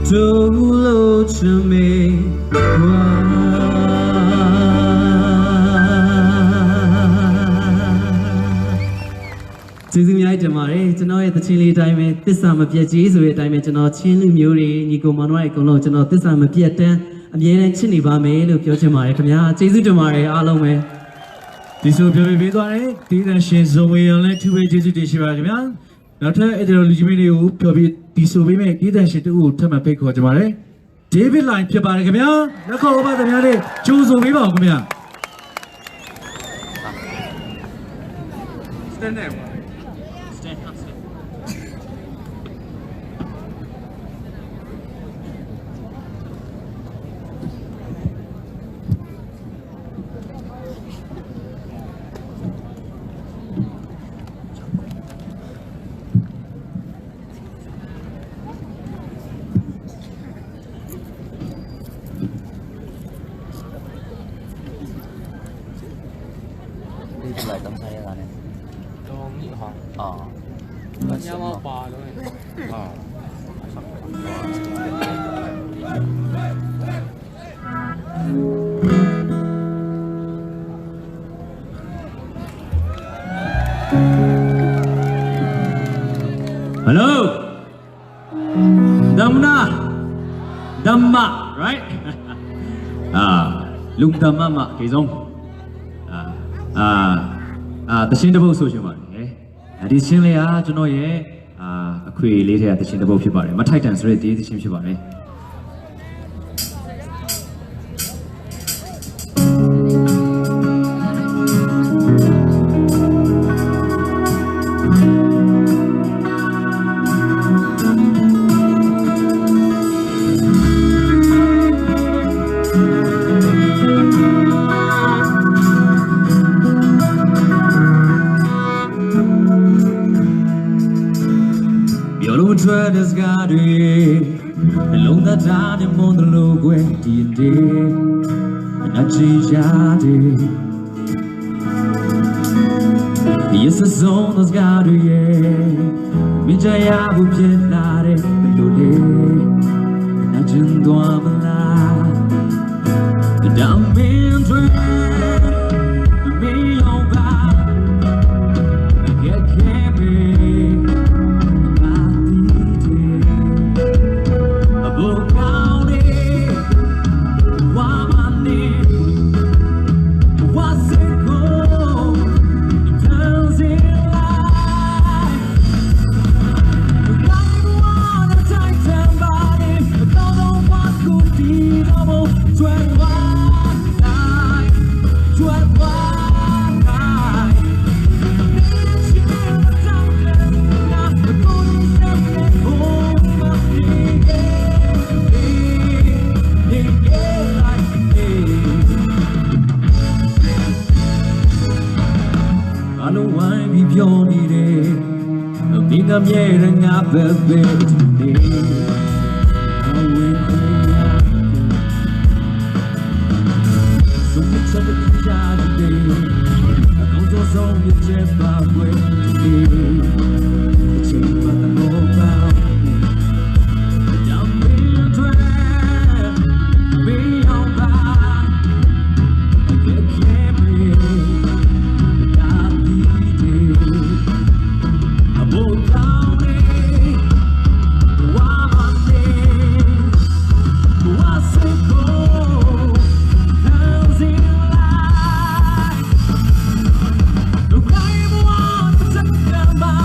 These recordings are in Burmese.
Tolo chame Suzumiai Jamari, to know the chili time, this time of Yaji's way time, to know chili muri, Nico Monrai, Colo, to know this time of Pieta, and Yen Chini Bame, look your Jamari, Kamia, Jesu Jamari, Alome. This will be very good. She's away on let 2 way Jesu Dishima. Not a legitimate Pobi, this will be made, either she do Tamapek or Jamari. David Line Piabagamia, the call about the Mary, choose a river. Stand there. Lại tấm say ra này. Hello, Damma, right? Lung Damma, Kizong. The Shindabo social money, and this Shinley, to know ye, a queer later at the Shindabo Pibari. My Titans ready, the Shimshibari. Traders got it, along that time in Montreal, went D&D, and I cheated. Yes, the song has got it, Mijaya would be not it, and I didn't go on the line. The damn man trained me on back, I get carried. I'm yelling up a bit today. So much of it is out today. I don't know so you just my way today. It's you but I know about me. I'm being trapped, be on back. I can't carry without needing. I won't Look, I want to take them by.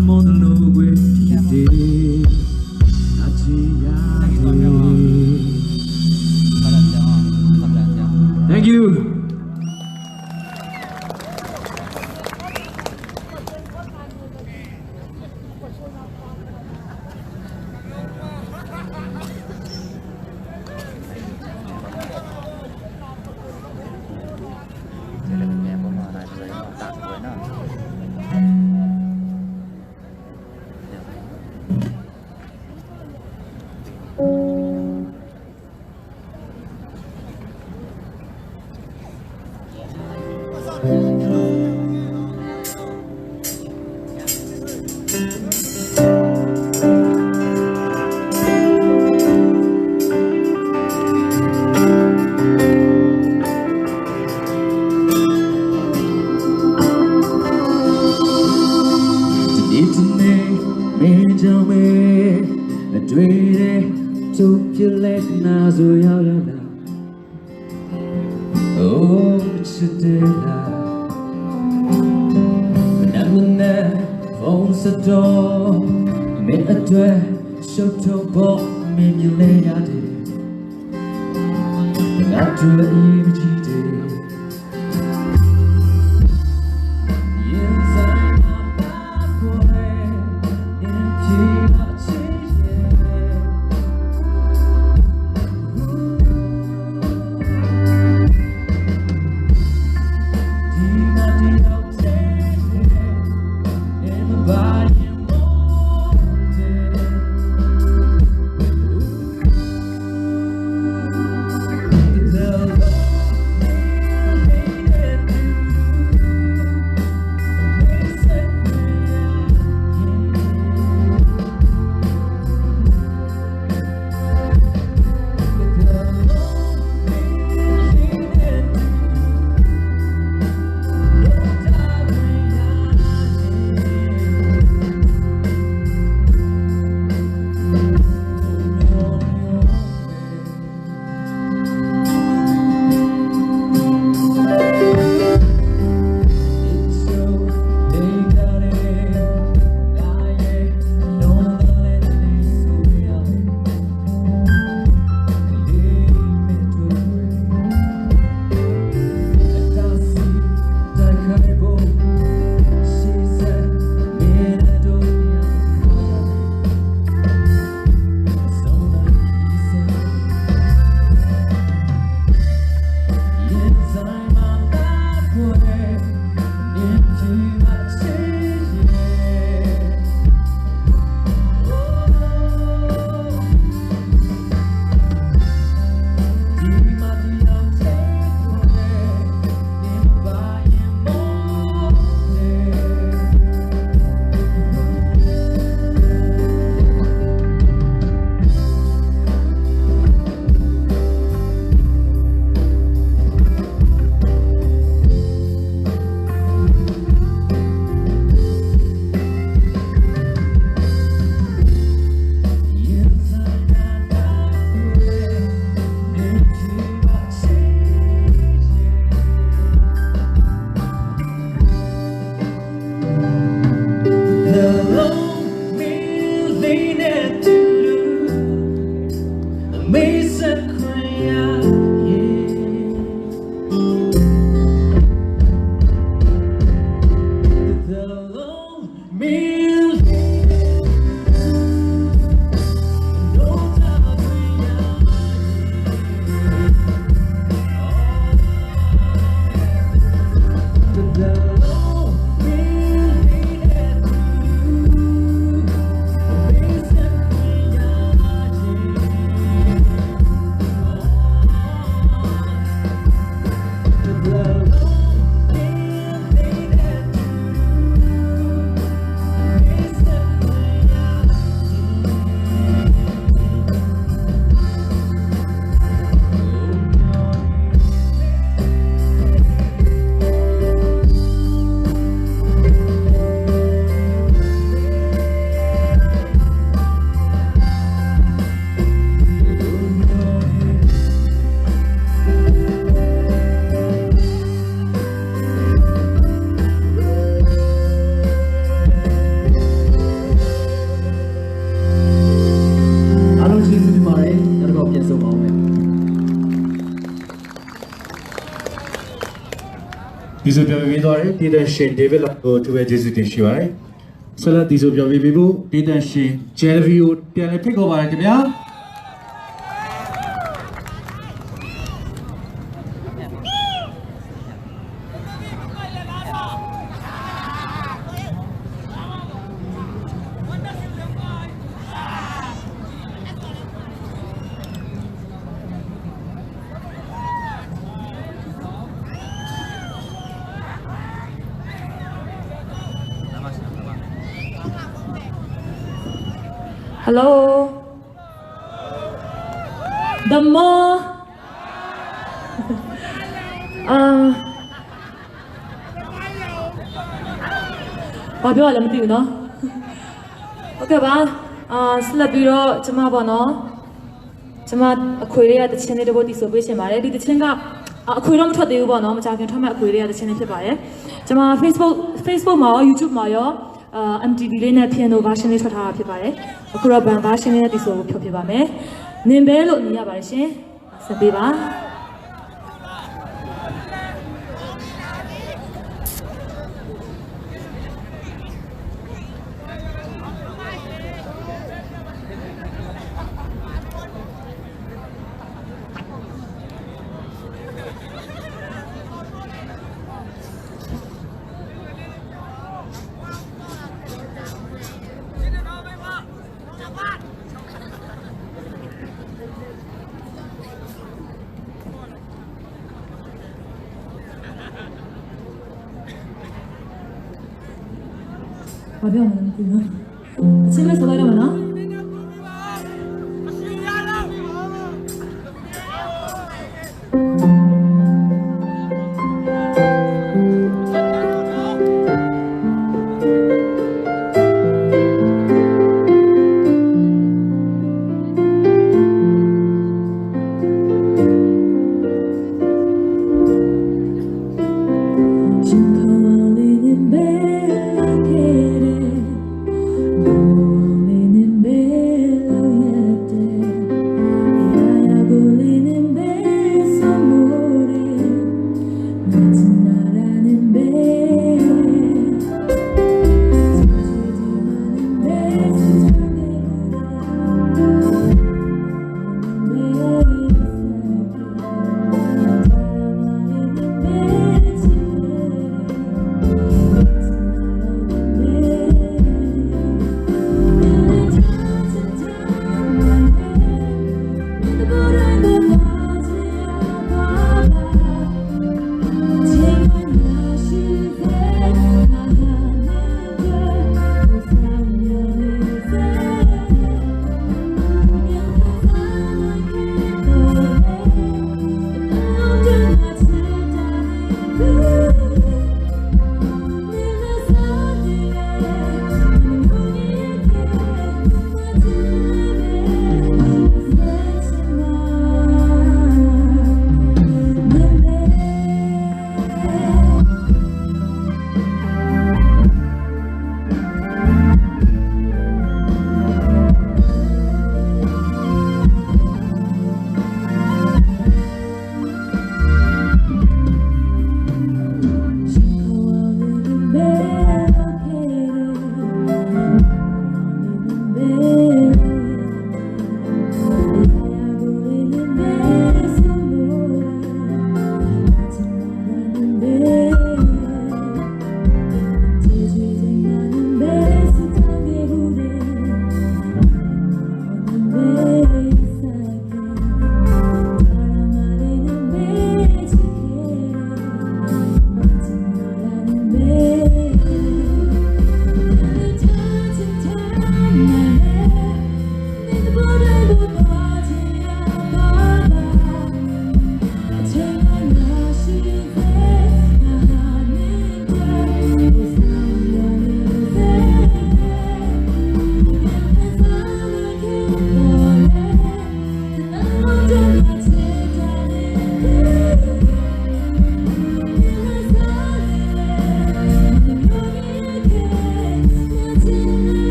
more than no way you did. Thank you. Oh, Chidela, when I'm in there, phone's the door. Me a dwe, shut your book, me you lay at it. Got to a EVG day. Yes, I'm not that boy, and keep on changing. ဒီဆိုပြောပြီးသွားတယ်တည်တဲ့ရှင် David ကိုသူပဲကျေးဇူးတင်ရှိပါတယ်ဆက်လက်ဒီဆိုပြောပြီးဖို့တည်တဲ့ရှင် Jerry ကိုပြန်လည်ဖိတ်ခေါ်ပါတယ်ခင်ဗျာHello. The more. Bà biết làm gì nữa? Ok ba. Slap biro chama ba no. Chama khối ra the channel de body so be che mare. Di the channel ga khối ram thot de ba no. Ma cha kyan thot ma khối ra the channel phit ba ye. Chama Facebook ma YouTube ma yo MTV လေးနဲ့ piano version လေးထွက်ထားတာဖြစ်ပါတယ်။အခုတော့ band version လေးနဲ့ဒီဆိုဖြောပြပါမယ်။နင်ပဲလို့အမည်ရပါတယ်ရှင်။ဆက်ပေးပါ။ဘာပြောမလဲမသိဘူး။အချင်းလေးဆိုလိုက်တော့မနော်။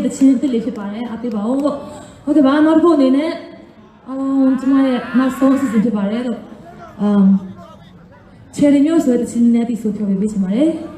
the chin, the leafy pare, at the bow. Okay, but I'm not going in it. To my sources into pare. Cherry news with the chin net is so probably mare.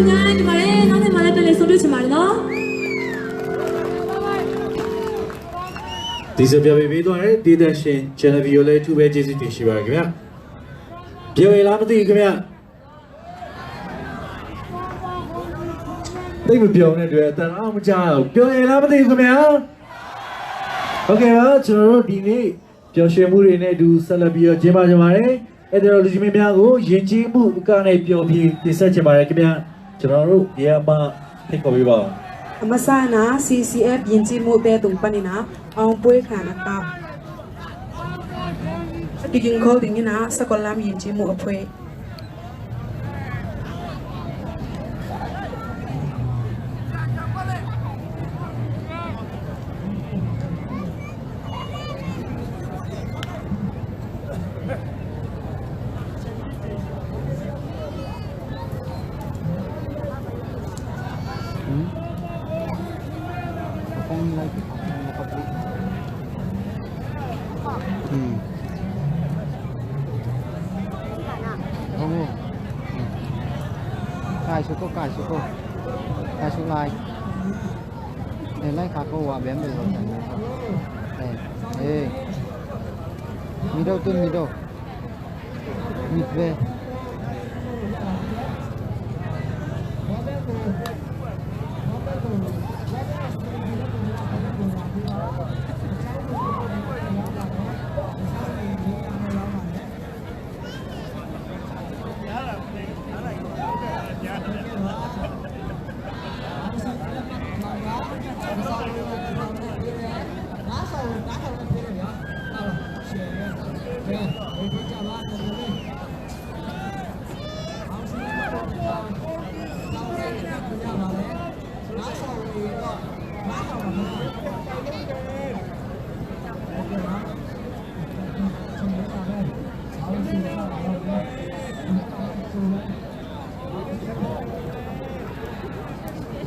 များဒီမှာလေနောက်နေ့မှလည်းပြန်လေဆုံးပြချင်ပါတယ်နော် ဒီစပြပေးပြီးတော့ဒေတာရှင် channel view လေးသူပဲကျေးဇူးတင်ရှိပါခင်ဗျာပြောရလားမသိခင်ဗျာတိတ်မပြောနဲ့တွေ့အတန်အောင်မကြောက်ပြောရလားမသိခင်ဗျာဟုတ်ကဲ့ပါကျွန်တော်တို့ဒီနေ့ပျော်ရွှင်မှုတွေနဲ့အတူဆက်လက်ပြီးတော့ကျင်းပကြပါမယ်အဲ့ဒါလူကြီးမင်းများကိုယဉ်ကျေးမှုအကနဲ့ပျော်ပြတင်ဆက်ချင်ပါတယ်ခင်ဗျာကျွန်တော်တို့ဒီအမဖိတ်ခေါ်ပေးပါဦး Masana CCF ယဉ်ကျေးမှုတဲ့တုံပနိနာအောင်ပွေးခါနာကဒီကင်ခေါ်တင်နာစကလမ်ယဉ်ကျေးမှုအဖွဲ cài số cô cài số like để like khá cô và bém được rồi đây mi đâu mịt về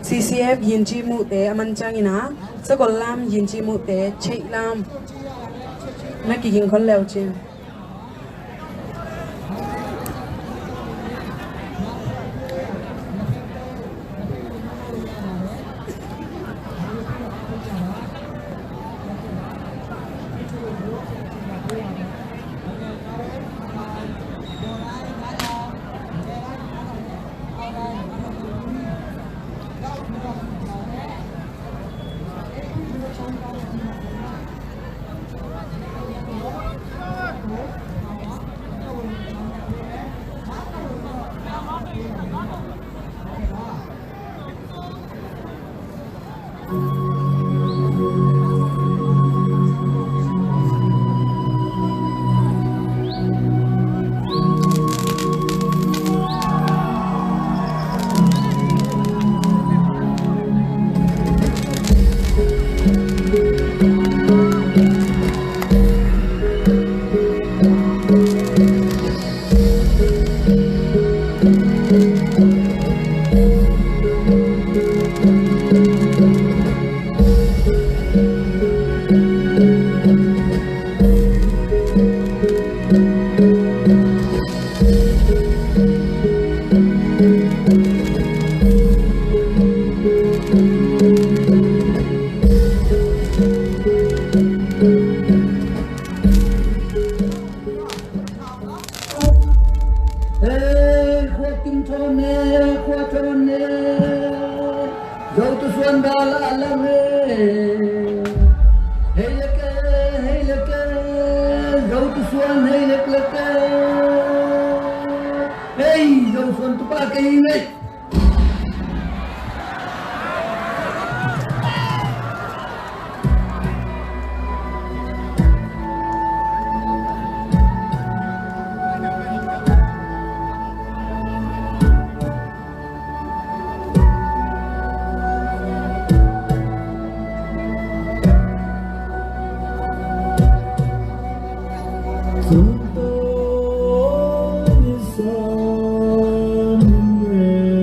CCF ယဉ်ကျေးမှုတဲ့အမှန်ချင်နာစကလမ်ယဉ်ကျေးမှုတဲ့ချိတ်လမ်မကီကင်ခေါ်လဲချင်း Sun to ni sa min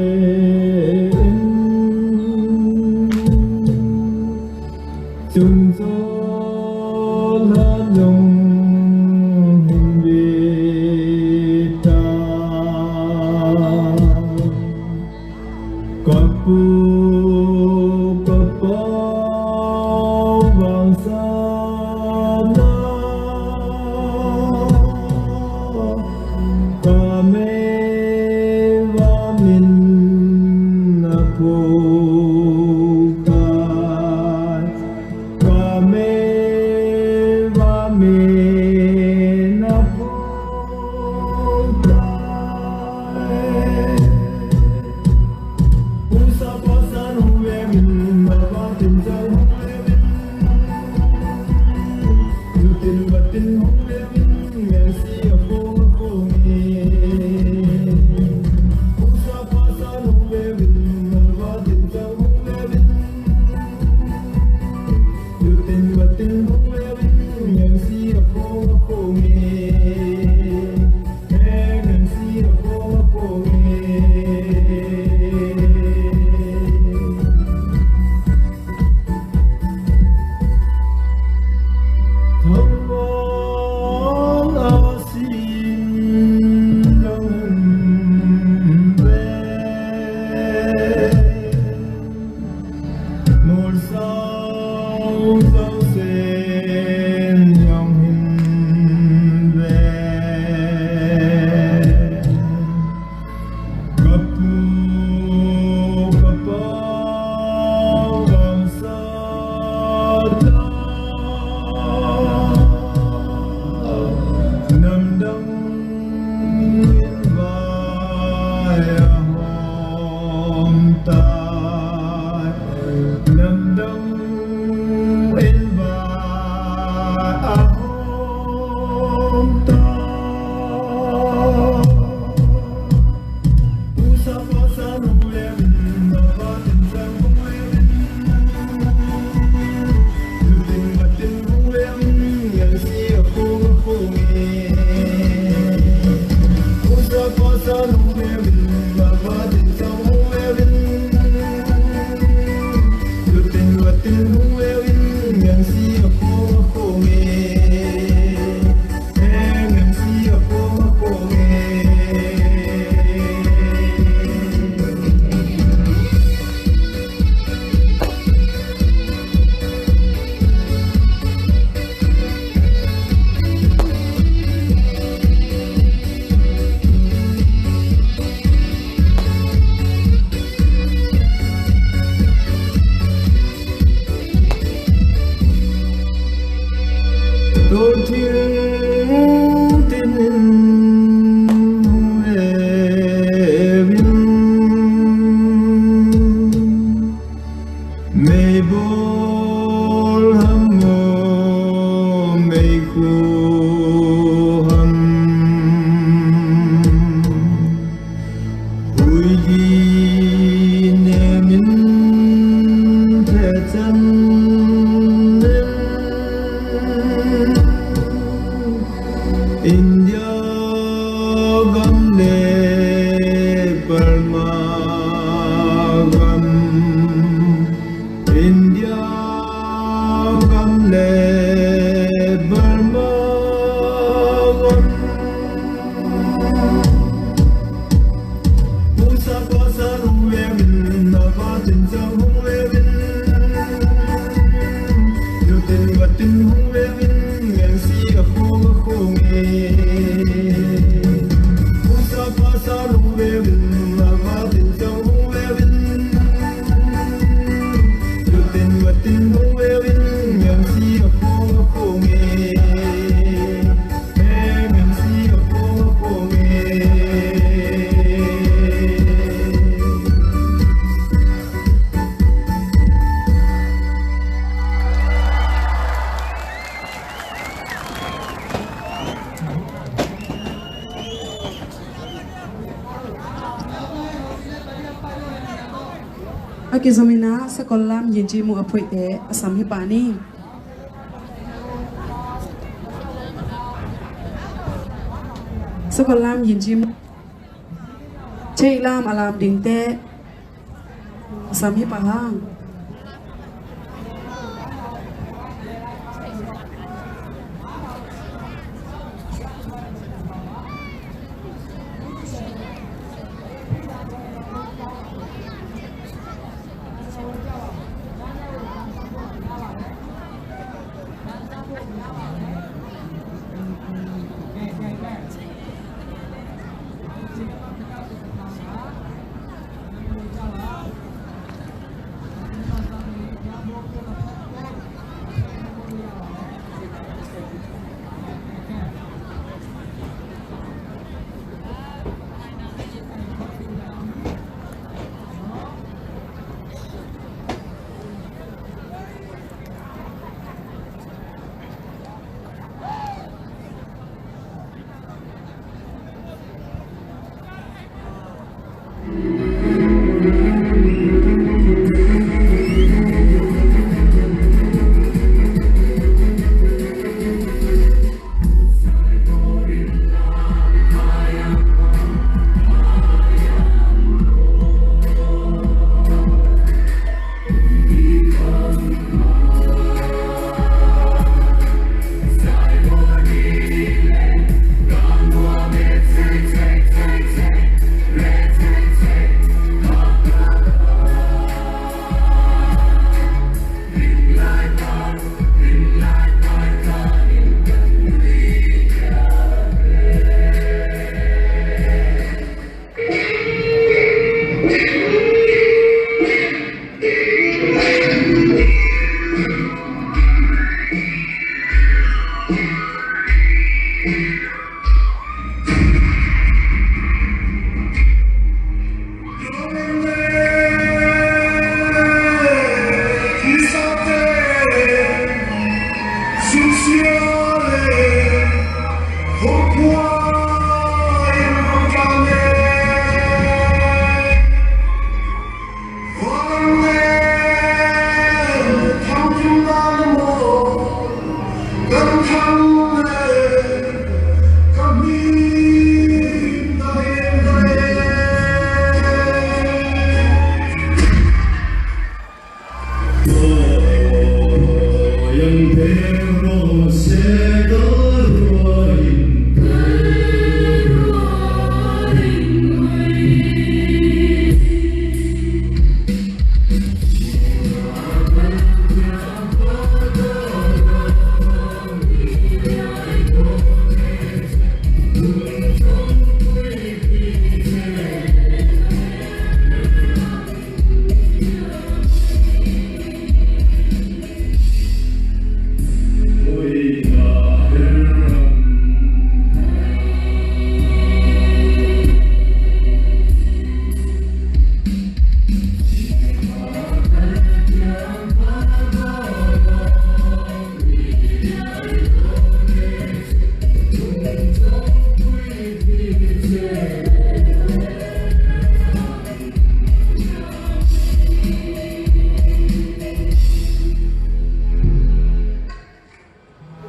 Aki zamina sekolah yinji mu apoi te asam hi pani sekolah yinji mu ceilam alam ding te asam hi pahang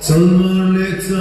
怎么来走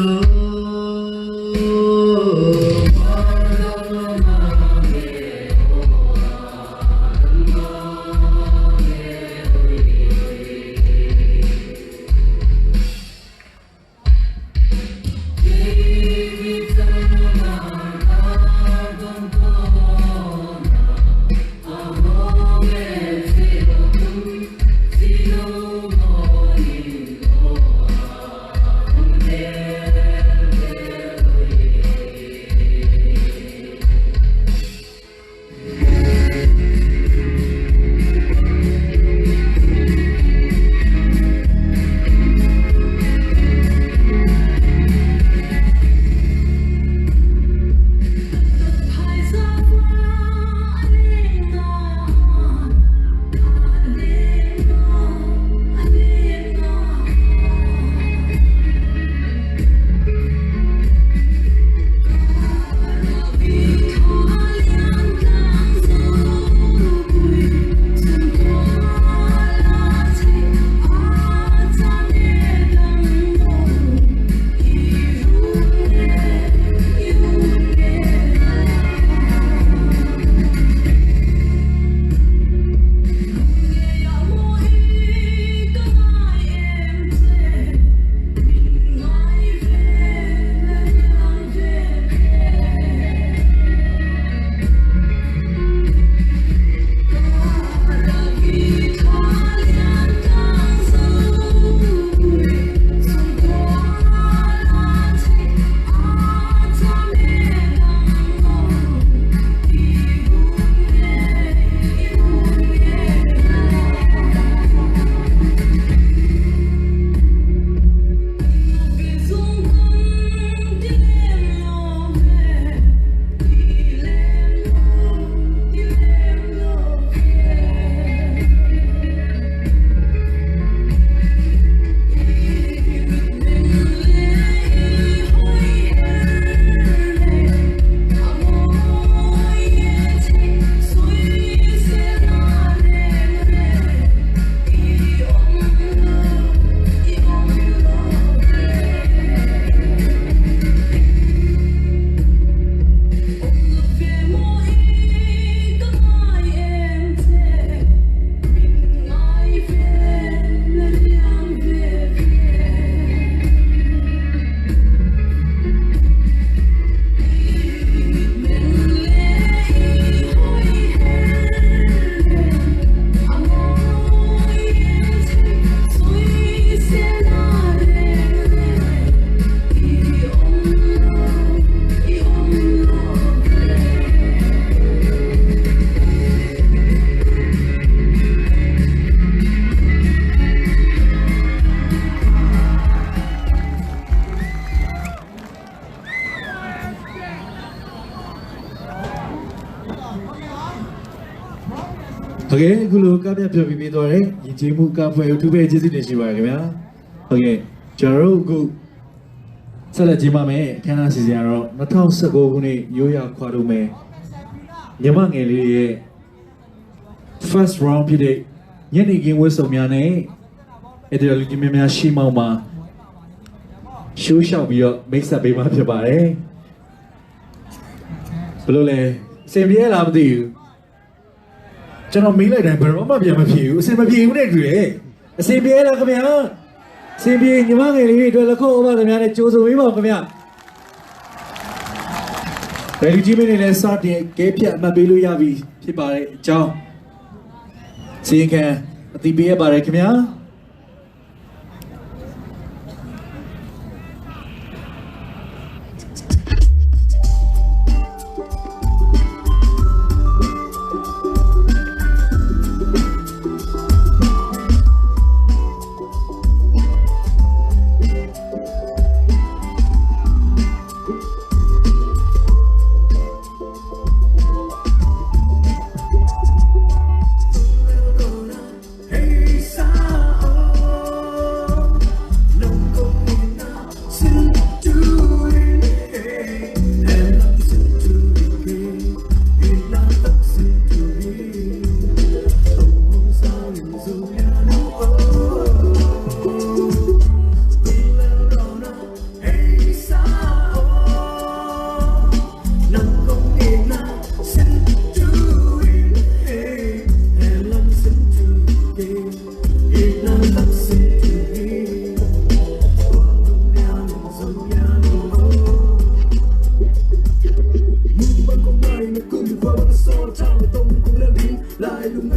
？OK， အခုလိုကပြပြပြသွားတယ်။ယဉ်ကျေးမှုကဖွဲ့ကိုသူပဲကျေးဇူးတင်ရှိပါတယ်ခင်ဗျာ။ OK， ကျွန်တော်တို့အခုဆက်လက်ကြီးမှမယ်အခမ်းအနားစီစဉ်ရတော့2019ခုနှစ်ရိုးရာခွာလို့မယ်မြန်မာငယ်လေးရဲ့ first round ဖြစ်တဲ့ညနေခင်းဝတ်စုံများနဲ့အဲ့ဒီလူကြီးများရှီမောင်းမှာရှိုးလျှောက်ပြီးတော့မိတ်ဆက်ပေးမှဖြစ်ပါတယ်။ဘယ်လိုလဲစင်ပြေလားမသိဘူး။ကျွန်တော်မေးလိုက်တယ်ဘယ်တော့မှပြန်မဖြေဘူးအစင်မပြေဘူးနဲ့တူတယ်အစင်ပြေလားခင်ဗျာအစင်ပြေညီမငယ်လေးတွေအတွက်လက်ခုပ်အမခင်ဗျာနဲ့ကြိုးစုံပေးပါဦးခင်ဗျာဘယ်လူကြီးမင်းတွေလည်းစတင်ကဲဖြတ်အမှတ်ပေးလို့ရပြီဖြစ်ပါတယ်အကြောင်းစီရင်ခံအသိပေးရပါတယ်ခင်ဗျာ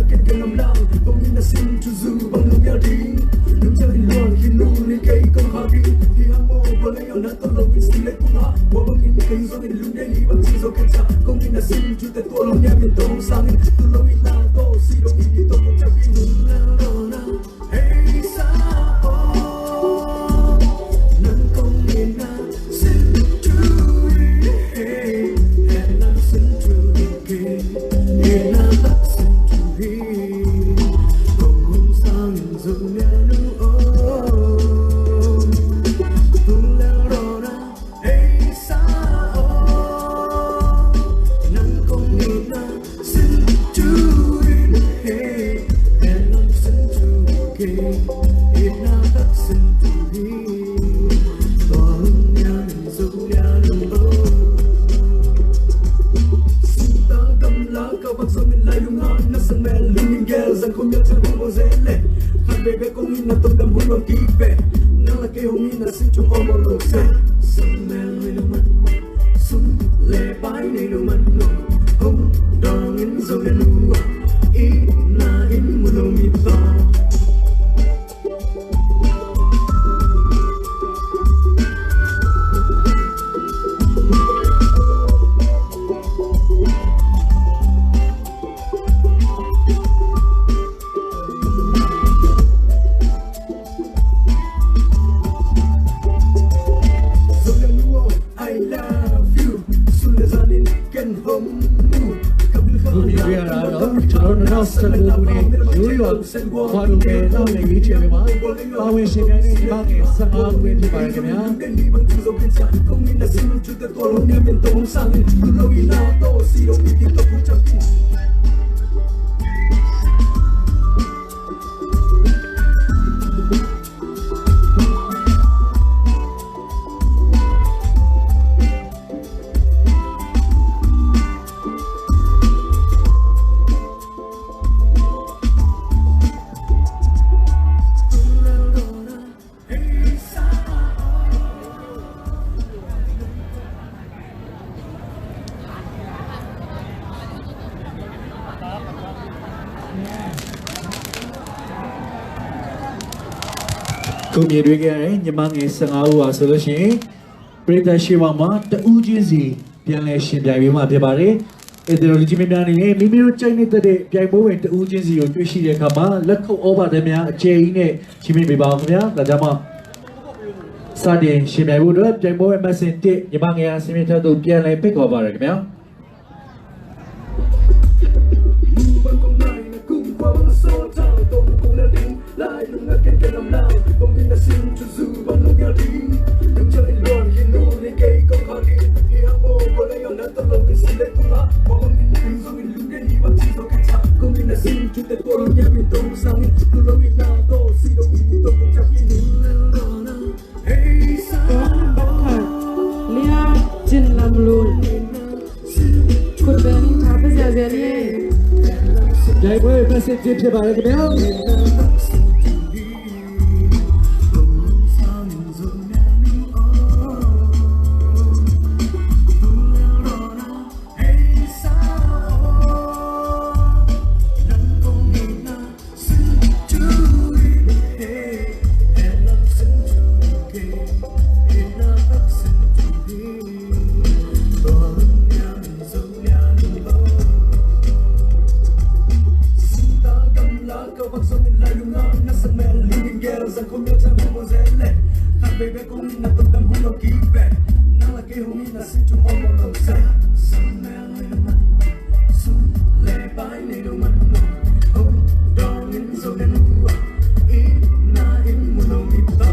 kết kết làm lao không nên là xin cho dù bằng lòng nhau đi đừng cho hình loạn khi nụ lên cây con khó đi thì ham mộ và lấy nhau nát tôi lòng vì xin lấy cũng họ và bằng hình cây do mình lúc đây bằng chỉ do cách chả không nên là xin cho tay tôi lòng nhà mình tôi không sang tôi lòng in là tôi xin đồng ý tôi không chắc khi nụ nào nào hey sao nắng không nên là xin chú hey and I'm xin chú đi and I'm xin chú đi không hôm sang rồi nhà nu tung leo đó na hey sao nắng không nên là xin chú hey and I'm xin chú đi and I'm xin chú đi toàn nhà mình dùng nhà nu ta cầm lá cao vang sông lên lại lung ngon nó sân mẹ lưng nhìn ghê rằng không nhớ chân không bao dễ lệ hai bề bề công in là tôi đâm hôn lòng kỹ về nó là cái hồng in là xin cho họ một lượt xe sân mẹ người đâu mất súng lệ bãi này đâu mất không đò nghiến dầu lên nu ý là in một đầu mịt to Qua đủ nghề lao nghề ý chuyện về má bao nguyên xem nhá đi ba nghề sang ao nguyên thì bài cái nhá không nên là xin chú tay tôi lòng nhà mình tôi không sang tôi lâu ý nào tôi xin đồng ý thì tôi cũng chắc cùng nhìn đôi cái nhưng mà nghe sang ao à solo gì Brita Shivama the Ujizi pian le shin pian ma phit pare Edero ji myan ni mi mi ro chai ni tat de pian bo wen the Ujizi ko twai shi de kha ma lat khou over de mya a che yi ne chi mi pi ba khya da ja ma sa tin shin pian bo twat pian bo wen masin 1ညီမငယ်အစင်းမြတ်တို့ပြန်လဲဖိတ်ခေါ်ပါရခင်ဗျာ lại luôn là cái làm lao không nên là xin cho dù bằng lòng nhau đi đừng cho hình loạn khi nụ lên cây con khó đi thì ham mộ và lấy nhau nát tôi lòng vì xin lấy cũng họ và bằng hình cây do mình lúc đây bằng chỉ do cách chả không nên là xin cho tay tôi lòng nhà mình tôi không sang tôi lâu ít nào tôi xin đồng ý tôi không chắc khi nụ hey sao lia chin lam luôn cột bên tháp bây giờ về đi Jai boy message tiếp theo bài cái béo rằng không nhớ chân không bao dễ lệ hai bề bề công in là tôi đâm hôn lòng kỹ về nó là cái hồng in là xin cho họ một lượt xe sân mẹ người đâu mất súng lệ bãi này đâu mất không đò nghiến dầu lên nu ý là in một đầu mịt to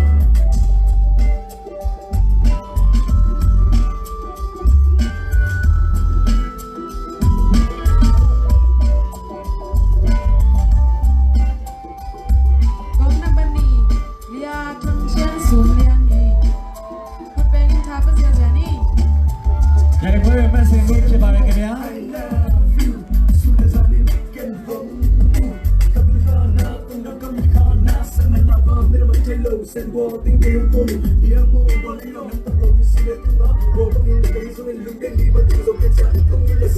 Jai boy message tiếp theo bài cái béo sen qua tiếng kêu của mình thì em mong và lấy lòng tập lòng như xin để thương nó rồi bằng những cái số nên lúc đến đi bắt đầu dòng cái trái không như là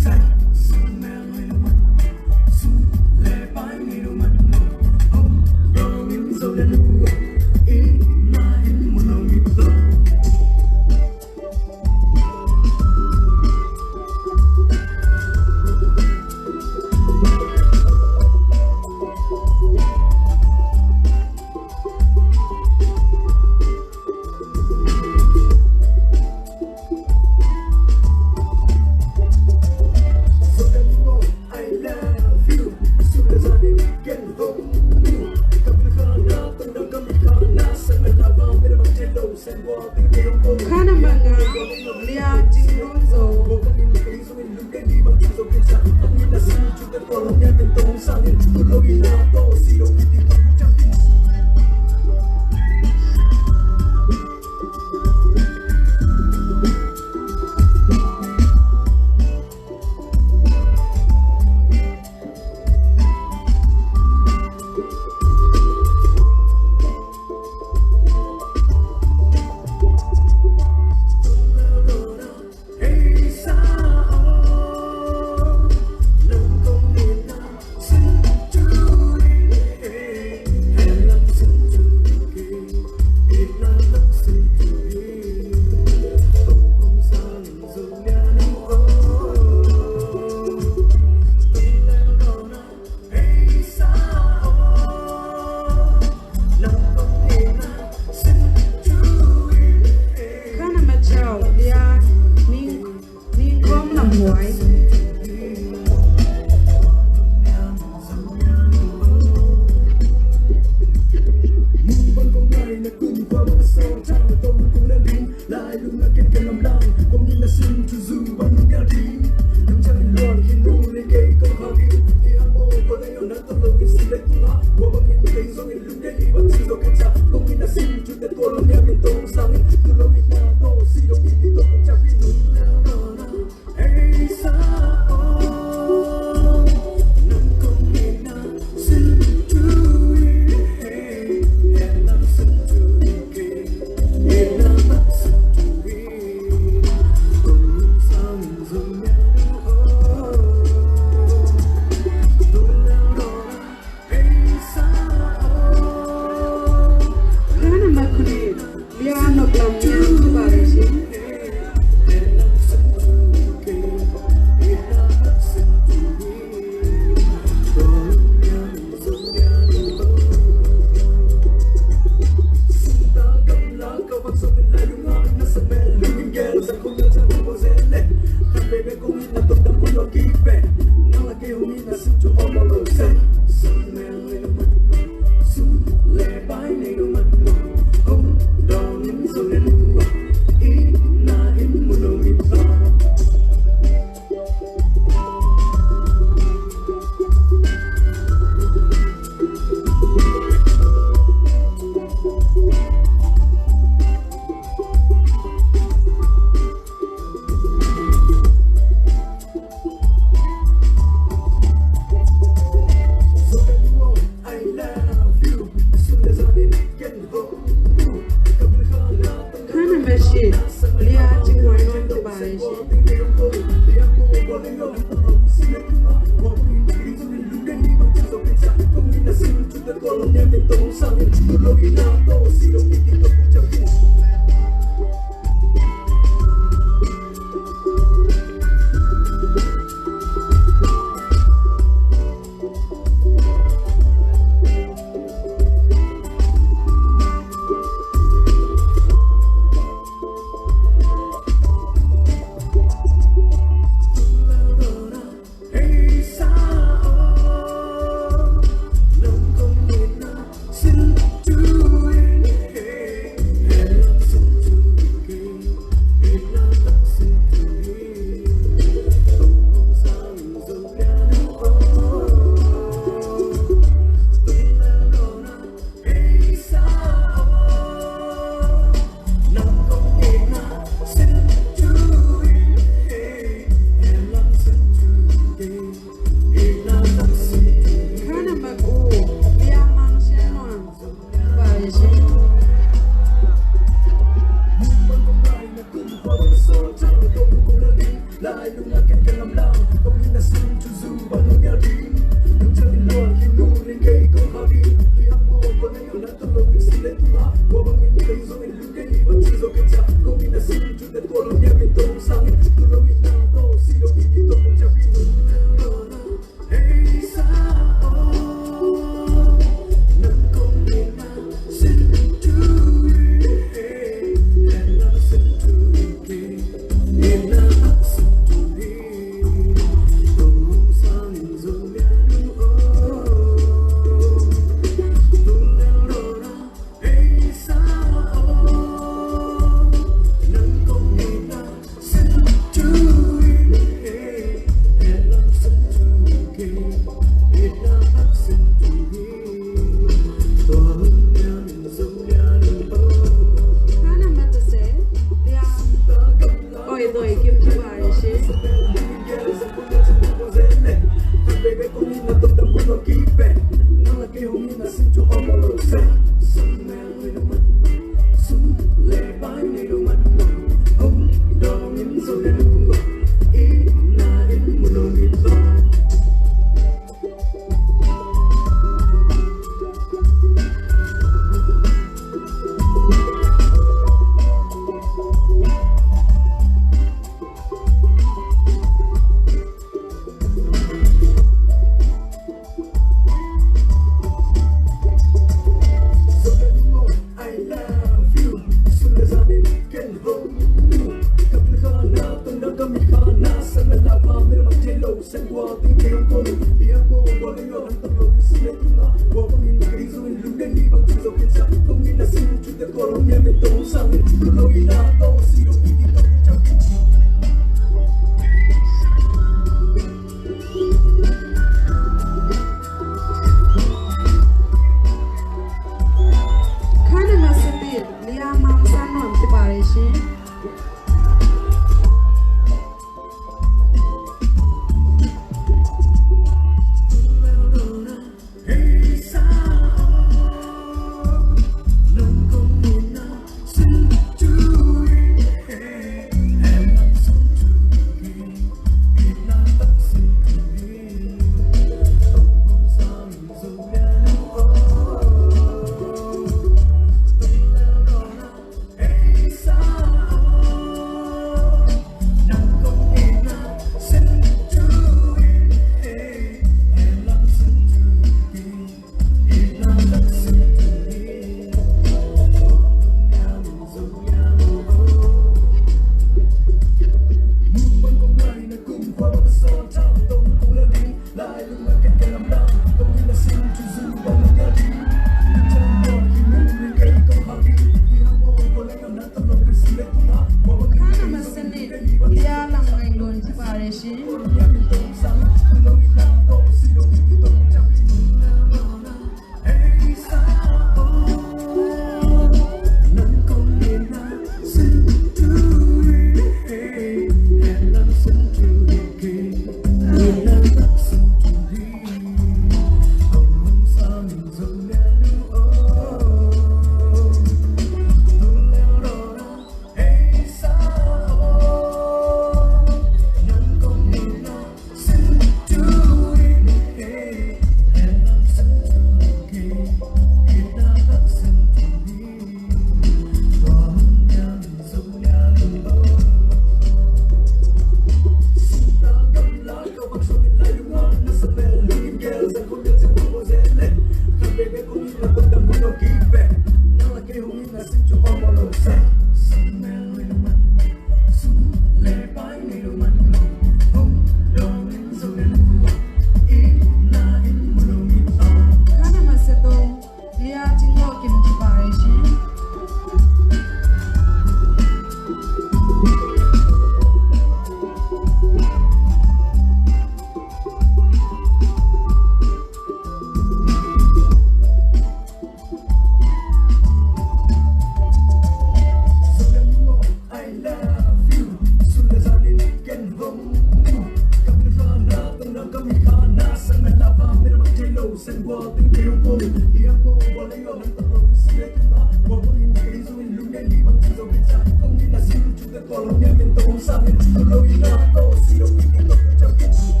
đầu xanh qua tiếng kêu cô thì em cô bỏ lấy ở nắng tận lòng xin để chúng ta bỏ qua hình cái lý do hình lúc này đi bằng chiều dòng bên trái không nghĩ là xin chúng ta còn lòng nhẹ bên tàu xa bên chúng lâu đi nào tôi xin đầu tiên tiếp tục trong kiếp do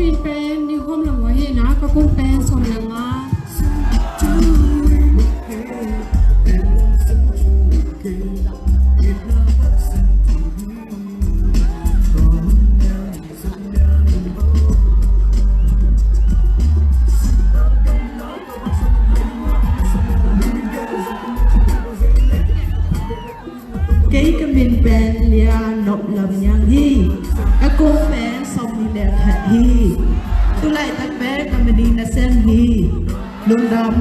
มีเป็นนิคมหลังไว้นะก็คุณเป็นสมหลังมาcái mình bên lia nộp lầm nhang hi các cô bé xong đi lẹ thật hi tôi lại tắt bé cầm mình đi là sen hi lung đâm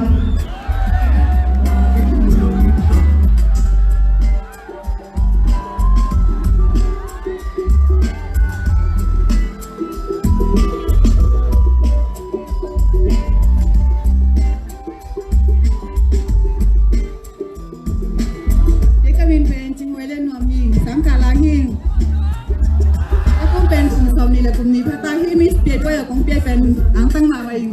ang tang maway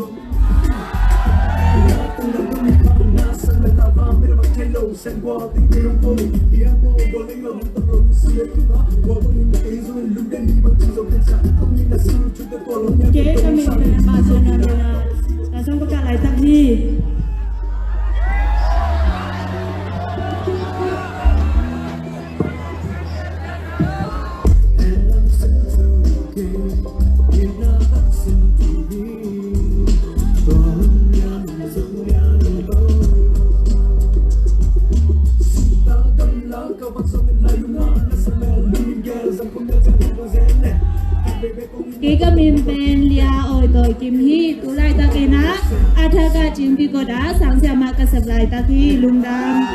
kế cho mình về bà sơn là xong có cả lại tập gì cái cái mình bên lia ôi tôi kim hi tu lại ta cái na thà cả chim pi có đá sáng xem mà cái sập lại ta khi lung đam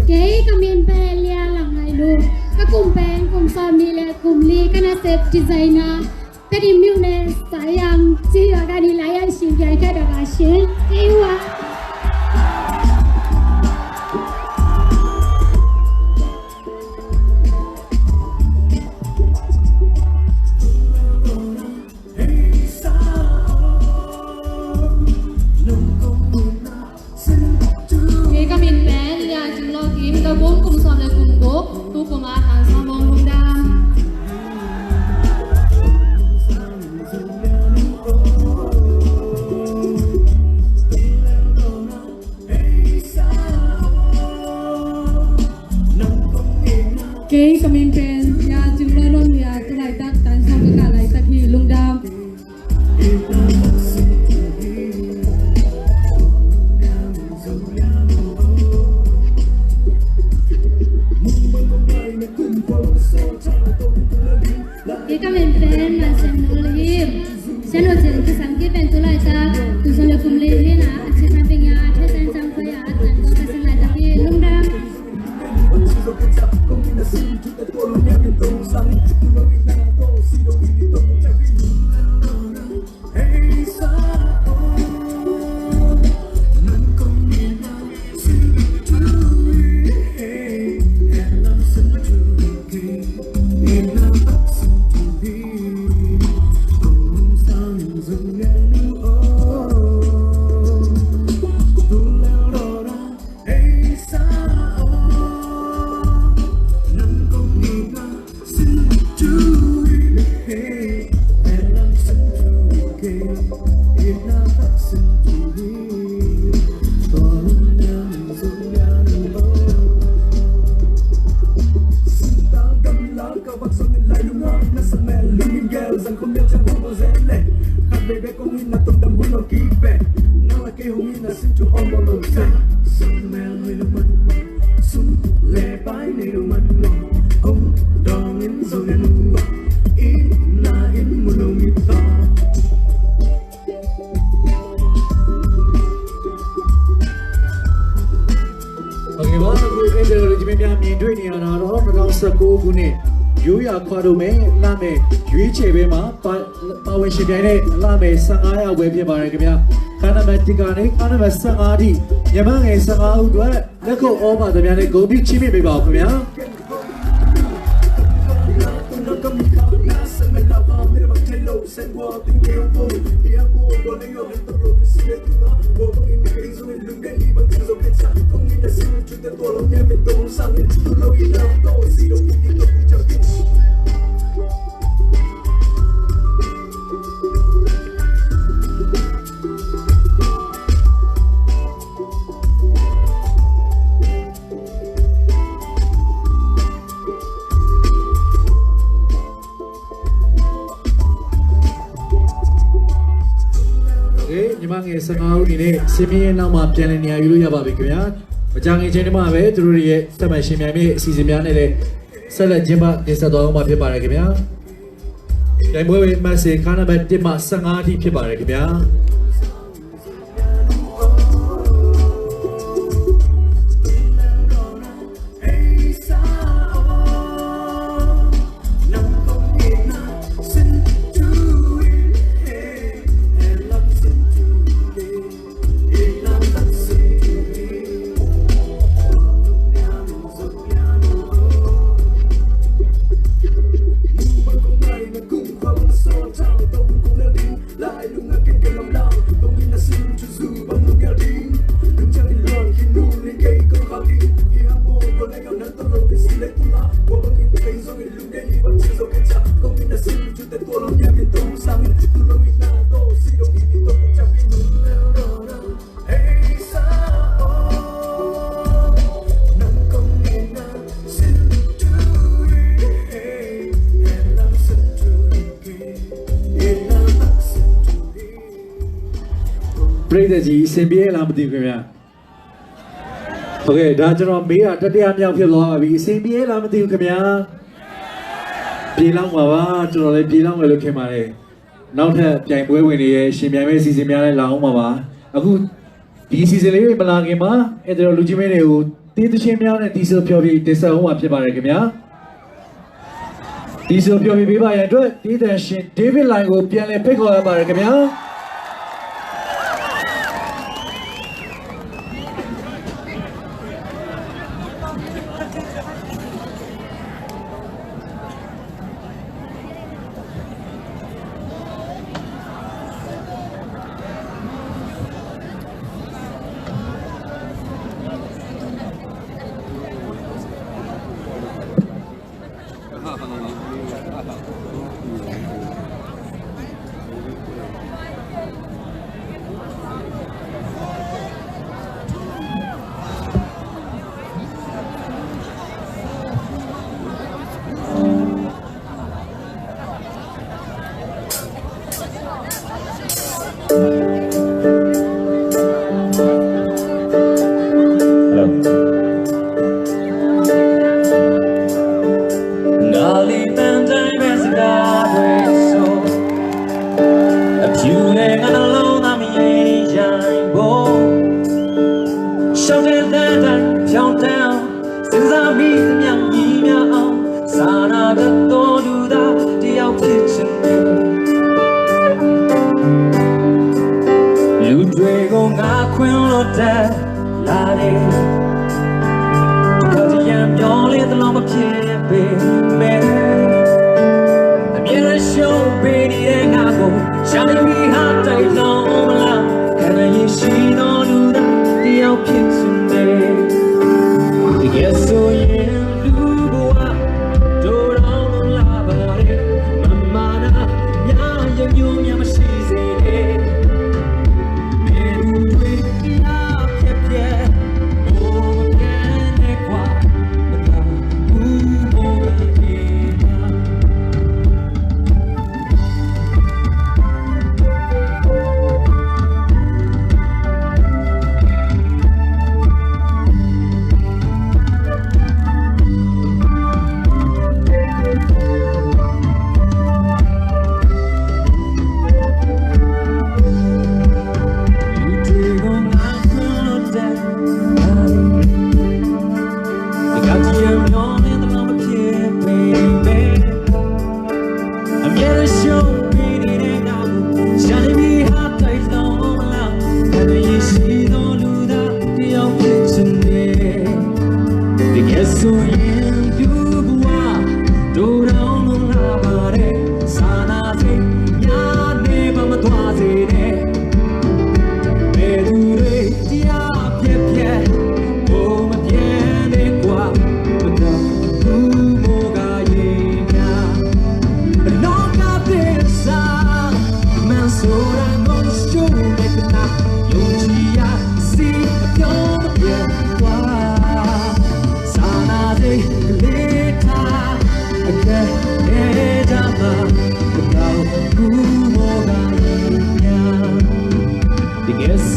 cái miền bên lia làm lại luôn các cùng bên cùng son đi lệ cùng ly cái na set designer Tedim Khua này sayang chỉ là cái đi lại anh xin cái đó là xin yêu à cái comment pen ya chừng lo non ya tôi lại tắt tan xong cái cả lại tắt thì lung đam cái comment pen là xem nó live xem nó chừng cái sáng kia pen tôi lại tắt tôi xong là cùng live na अच्छे से पे ya अच्छे से sang phải ya tan có cái lại tắt thì lung đam Hãy subscribe cho kênh Ghiền Mì Gõ để không bỏ lỡ những video hấp dẫn. Okay, well, in the regiment, I'm doing it on our own, but also go Gune. You are Quadume, Lame, Yuichema, Pawishigane, Lame, Sangaya, Webia Baragabia, Kanamatikani, Kanama Sangadi, Yamang, Sanga, Leko Oma, the Miane, go be Chimmy Babia. Yamang is a semi Nama Piania Yuya Babicua, but young Genema, Drury, Samashimi, Sisimiane, Sala Jima, Isadoma Pibaragabia. Then we must say Kanaba Dima Sangati Pibaragabia. Predaji, Sembia Lamadi. Okay, Dajan Mia, Tatiam Yapilo, Sembia Lamadi Camia Pilang Mava, Jolly Pilang will look him. Not her Jang Winnie, she may see Simia Laumava. A good this is a living Balagima, and the Lugimene, did the Chimian and Diesel Piovi, Tessa Pibaragimia. Diesel Piovi Biba and did a shit, David Lango, Piano Pico Baragamia.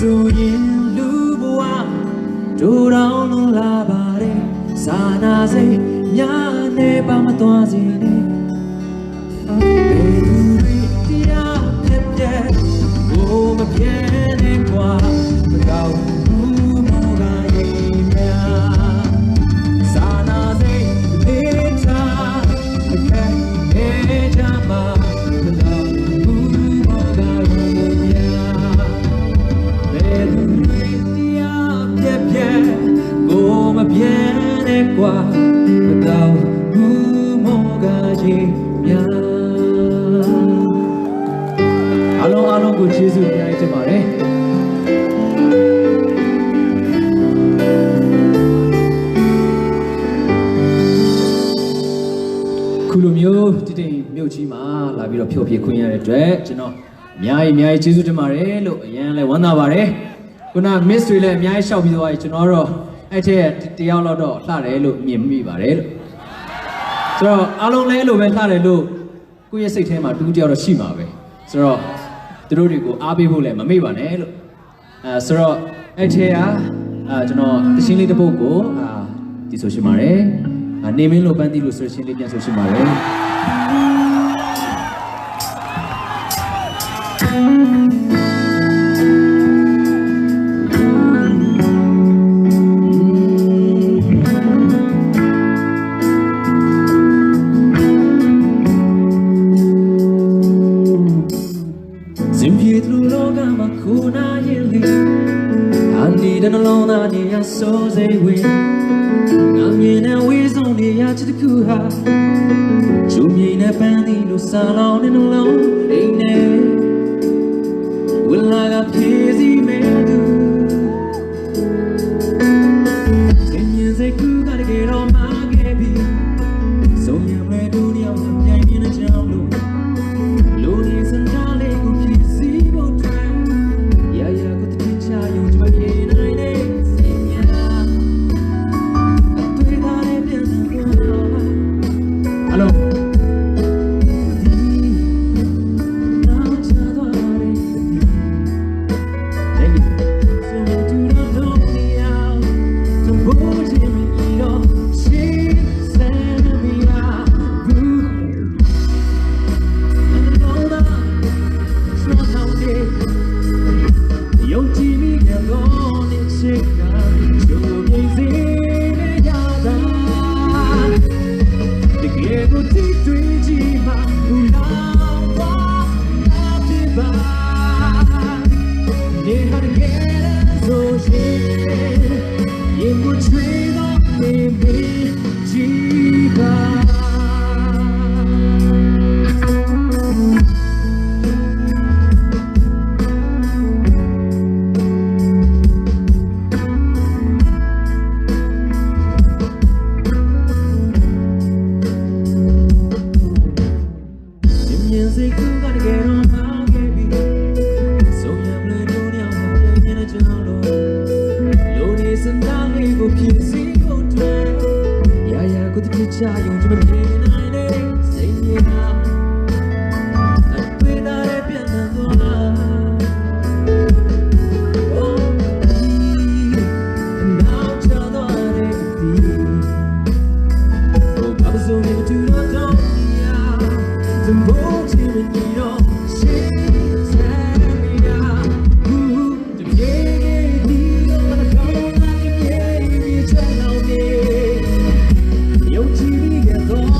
ဆိုရင်လူဘဝဒိုးတောင်းလုံးလာပါတယ်စာနာစိတ်များနဲ့ပါမသွားစေနဲ့ဘယ်သူတွေတရားပြည့်ပြည့်ကိုမပြည့်နဲ့ကွာမကောင်းဘူးမောကရင်များစာနာစိတ်မေတ္တာအခက်ခဲကြမှာမကောင်းဘူးမောကရင်များဘယ်သူတွေတရားပြည့်ပြည့်ကိုမပြည့်နဲ့ကွာမကောင်းဘူးမောကရင်များအားလုံးကိုကျေးဇူးအများကြီးတင်ပါတယ်ခုလိုမျိုးတည်တည်မြို့ကြီးမှာလာပြီးတော့ဖြိုပြခွင့်ရတဲ့အတွက်ကျွန်တော်အများကြီးကျေးဇူးတင်ပါတယ်လို့အရင်လည်းဝမ်းသာပါတယ်ခုန miss တွေလည်းအများကြီးရှောက်ပြီးသွားပြီကျွန်တော်တော့အဲ့ထက်တယောက်လောက်တော့လှတယ်လို့မြင်မိပါတယ်လို့ဆိုတော့အားလုံးလည်းအဲ့လိုပဲလှတယ်လို့ကိုယ့်ရဲ့စိတ်ထဲမှာတူးတယောက်တော့ရှိမှာပဲဆိုတော့သူတို့တွေကိုအားပေးဖို့လည်းမမေ့ပါနဲ့လို့ဆိုတော့အဲ့ထဲကကျွန်တော်တခြင်းလေးတစ်ပုဒ်ကိုဒီဆိုရှင်ပါတယ်နေမင်းလိုပန်းသီးလို့ဆိုခြင်းလေးပြန်ဆိုရှင်ပါတယ်So they win. I'm in a ways only out to the Kuha. Show me in a bandy, no salon and alone. Ain't it? Will I got busy man do? Same years they could gotta get on my baby. So you may do the other thing in a jungle. Loonies and darling, who can see what time. Yeah, got the picture, you try to Hello. Yo, TV, get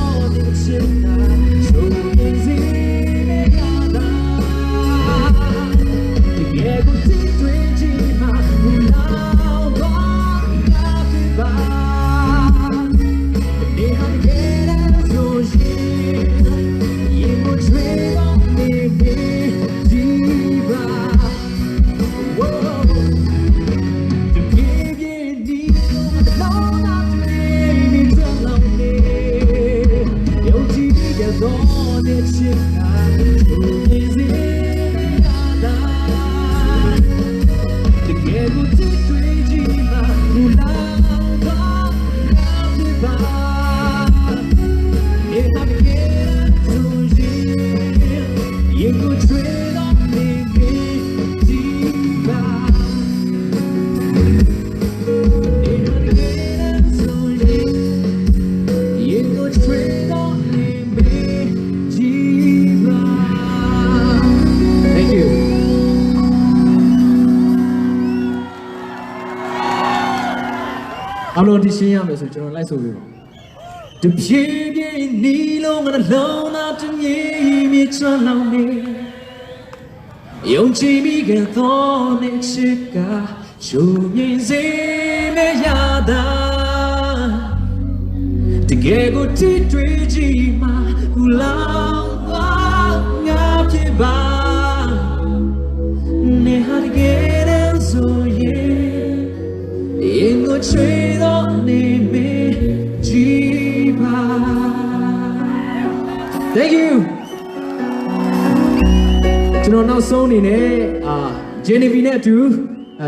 လုံးတရှင်းရမယ်ဆိုကျွန်တော်လိုက်ဆိုပြပါတပြေးပြေးနီလုံးငါလုံးသားတမြေမြေချွမ်းလောင်နေယုံကြည်မိခဲ့သောနေချစ်ကချိုမြင်စေမရတာတကယ်ကိုတီးတွေးကြည့်မှဘူလောင်သွားငါဖြစ်ပါနေဟာတကယ်တော့ဆိုရင်ရင်ကိုချွေတော့နေမေကြည့်ပါ Thank you ကျွန်တော်နောက်ဆုံးအနေနဲ့Jennifer နဲ့အတူ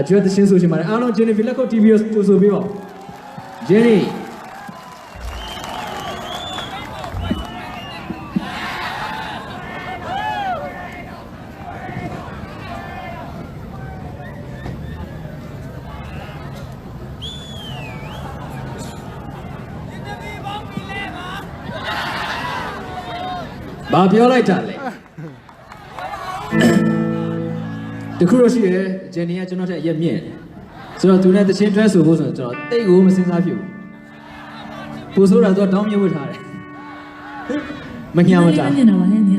ကျွတ်သချင်းဆိုချင်ပါတယ်အားလုံး Jennifer လက်ခုပ် TV ကိုကြိုဆိုပေးပါဦး Jennyဘာပြောလိုက်တာလဲတခုတော့ရှိတယ်ဂျန်နီကကျွန်တော်ထက်အရက်မြင့်တယ်ဆိုတော့သူနဲ့တချင်းတွဲဆိုဖို့ဆိုတော့ကျွန်တော်တိတ်ကိုမစင်စားဖြစ်ဘူးပို့ဆိုတာတော့တောင်းမြဝတ်ထားတယ်မညံမတာမြင်တော့ပါနဲ့နေရ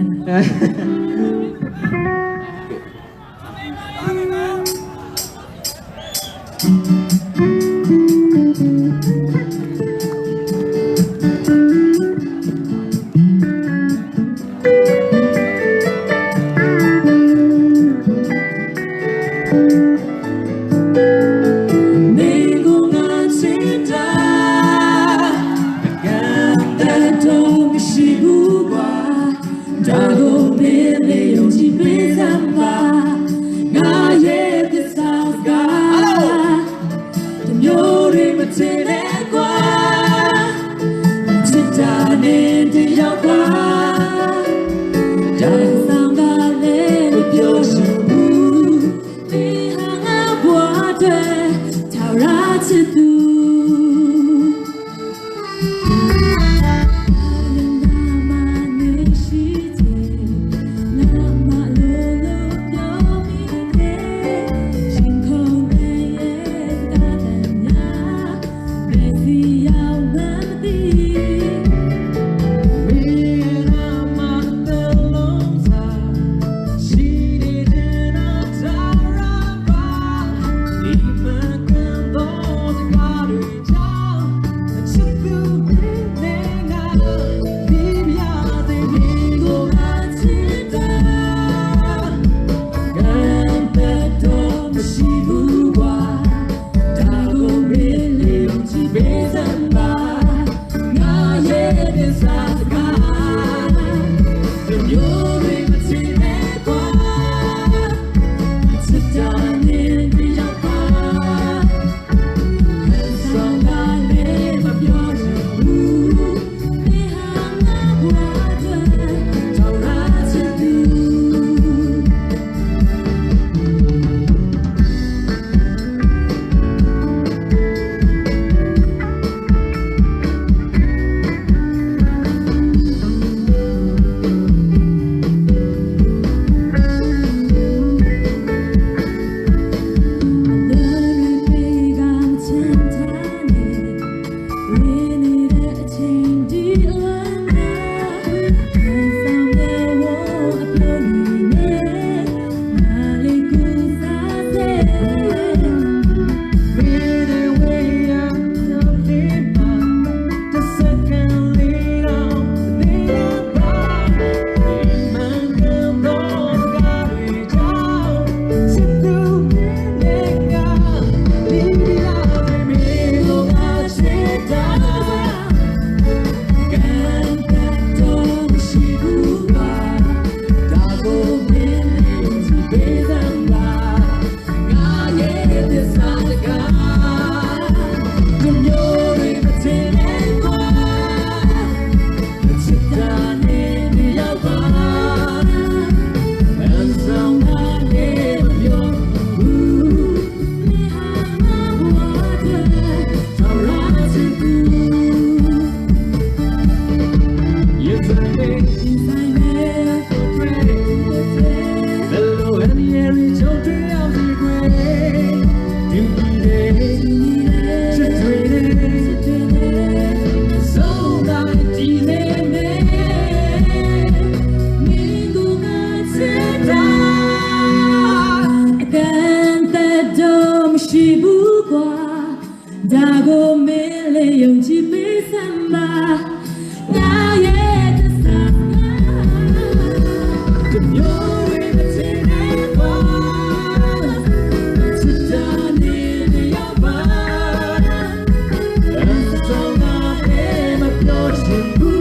qua đã có mê lệ dùng chỉ biết xem ba đã ye ta sa nhớ về bên trên em qua chỉ ta đi đi ao ba em cho ngã em mà nói chuyện cũ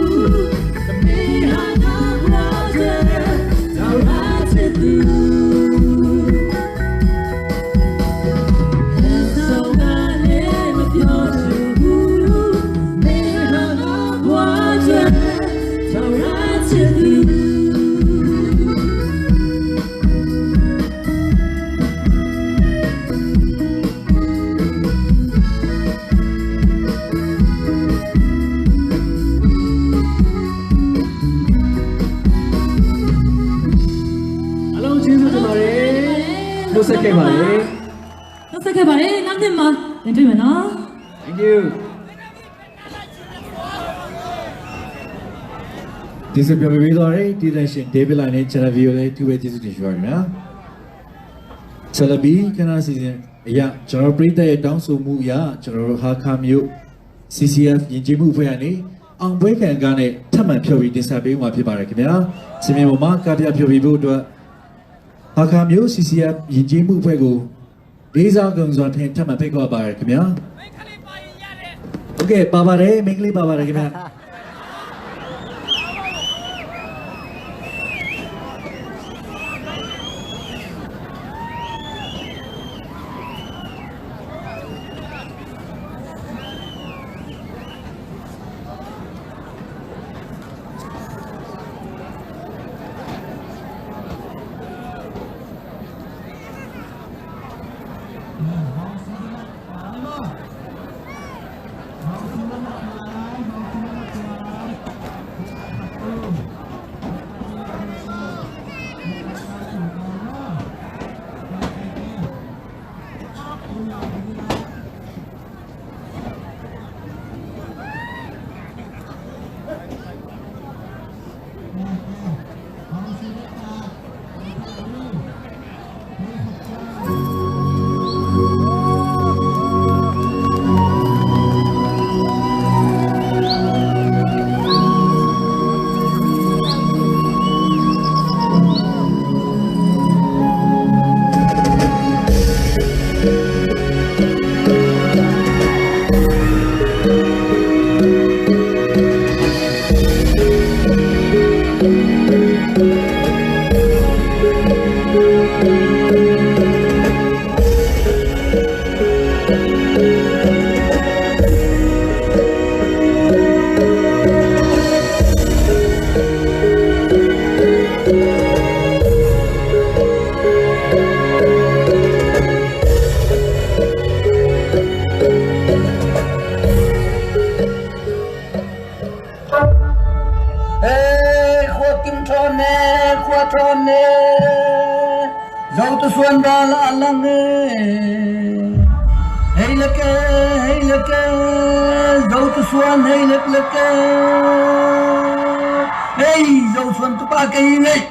ta mi hà na qua giờ tao đã chết từ Nó sẽ kể bài nó sẽ kể bài năm thêm mà đến chơi mà nó thank youဒီစပြောပြီးတော့ဒီတန်ရှင် David Line နဲ့ channel view လေးသူပဲကျေးဇူးတင်ရှိပါရစေနော်ဆလဘီကနာစီစဉ်အရာကျွန်တော်ပြည်တဲ့တောင်းဆိုမှုအရာကျွန်တော်တို့ဟာခါမျိုး CCF ယဉ်ကျေးမှုအဖွဲ့ကနေအောင်ပွဲခံကားနဲ့ထပ်မံဖြော်ပြီးတင်ဆက်ပေးမှာဖြစ်ပါတယ်ခင်ဗျာစီမံပေါ်မှာကပြဖြော်ပြီးဖို့အတွက်ဟာခါမျိုး CCF ယဉ်ကျေးမှုအဖွဲ့ကိုလေးစားကြုံစွာဖြင့်ထပ်မံဖိတ်ခေါ်ပါရခင်ဗျာโอเคပါပါတယ်မိန်းကလေးပါပါတယ်ခင်ဗျာZau tu suan dal alang hey leke zau tu suan hey leke hey zau suan tu pa kai ngai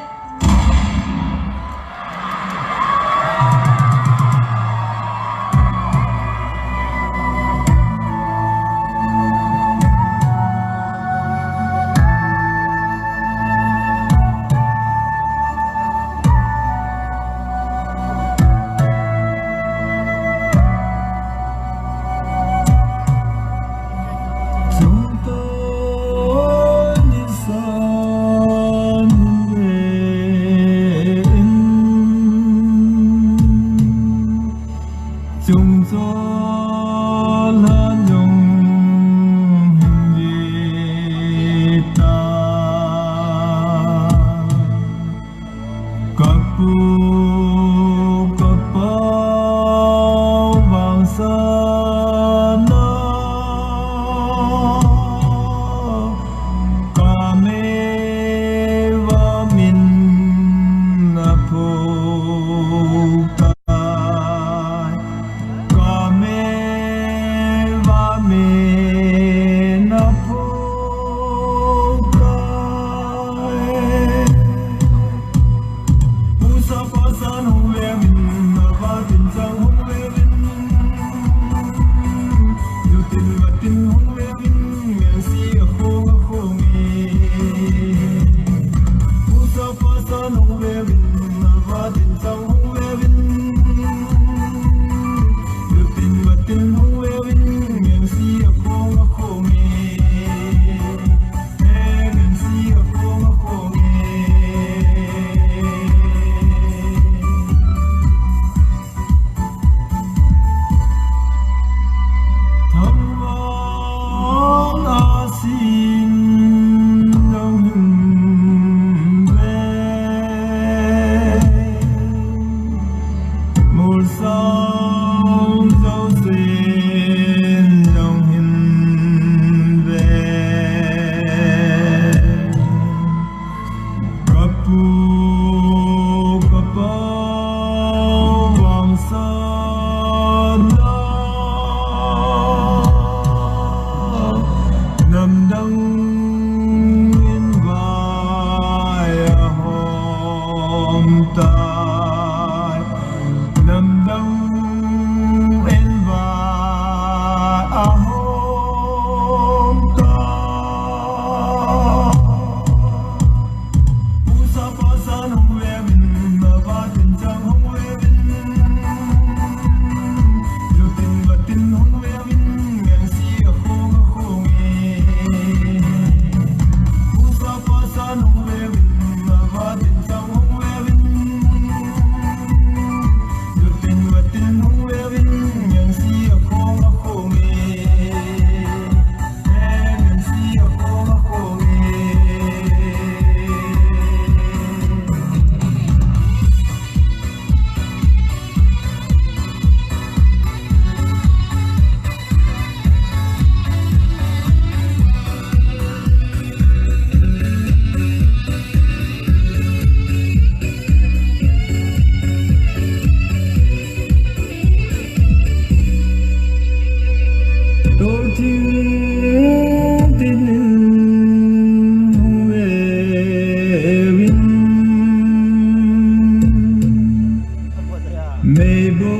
mây bố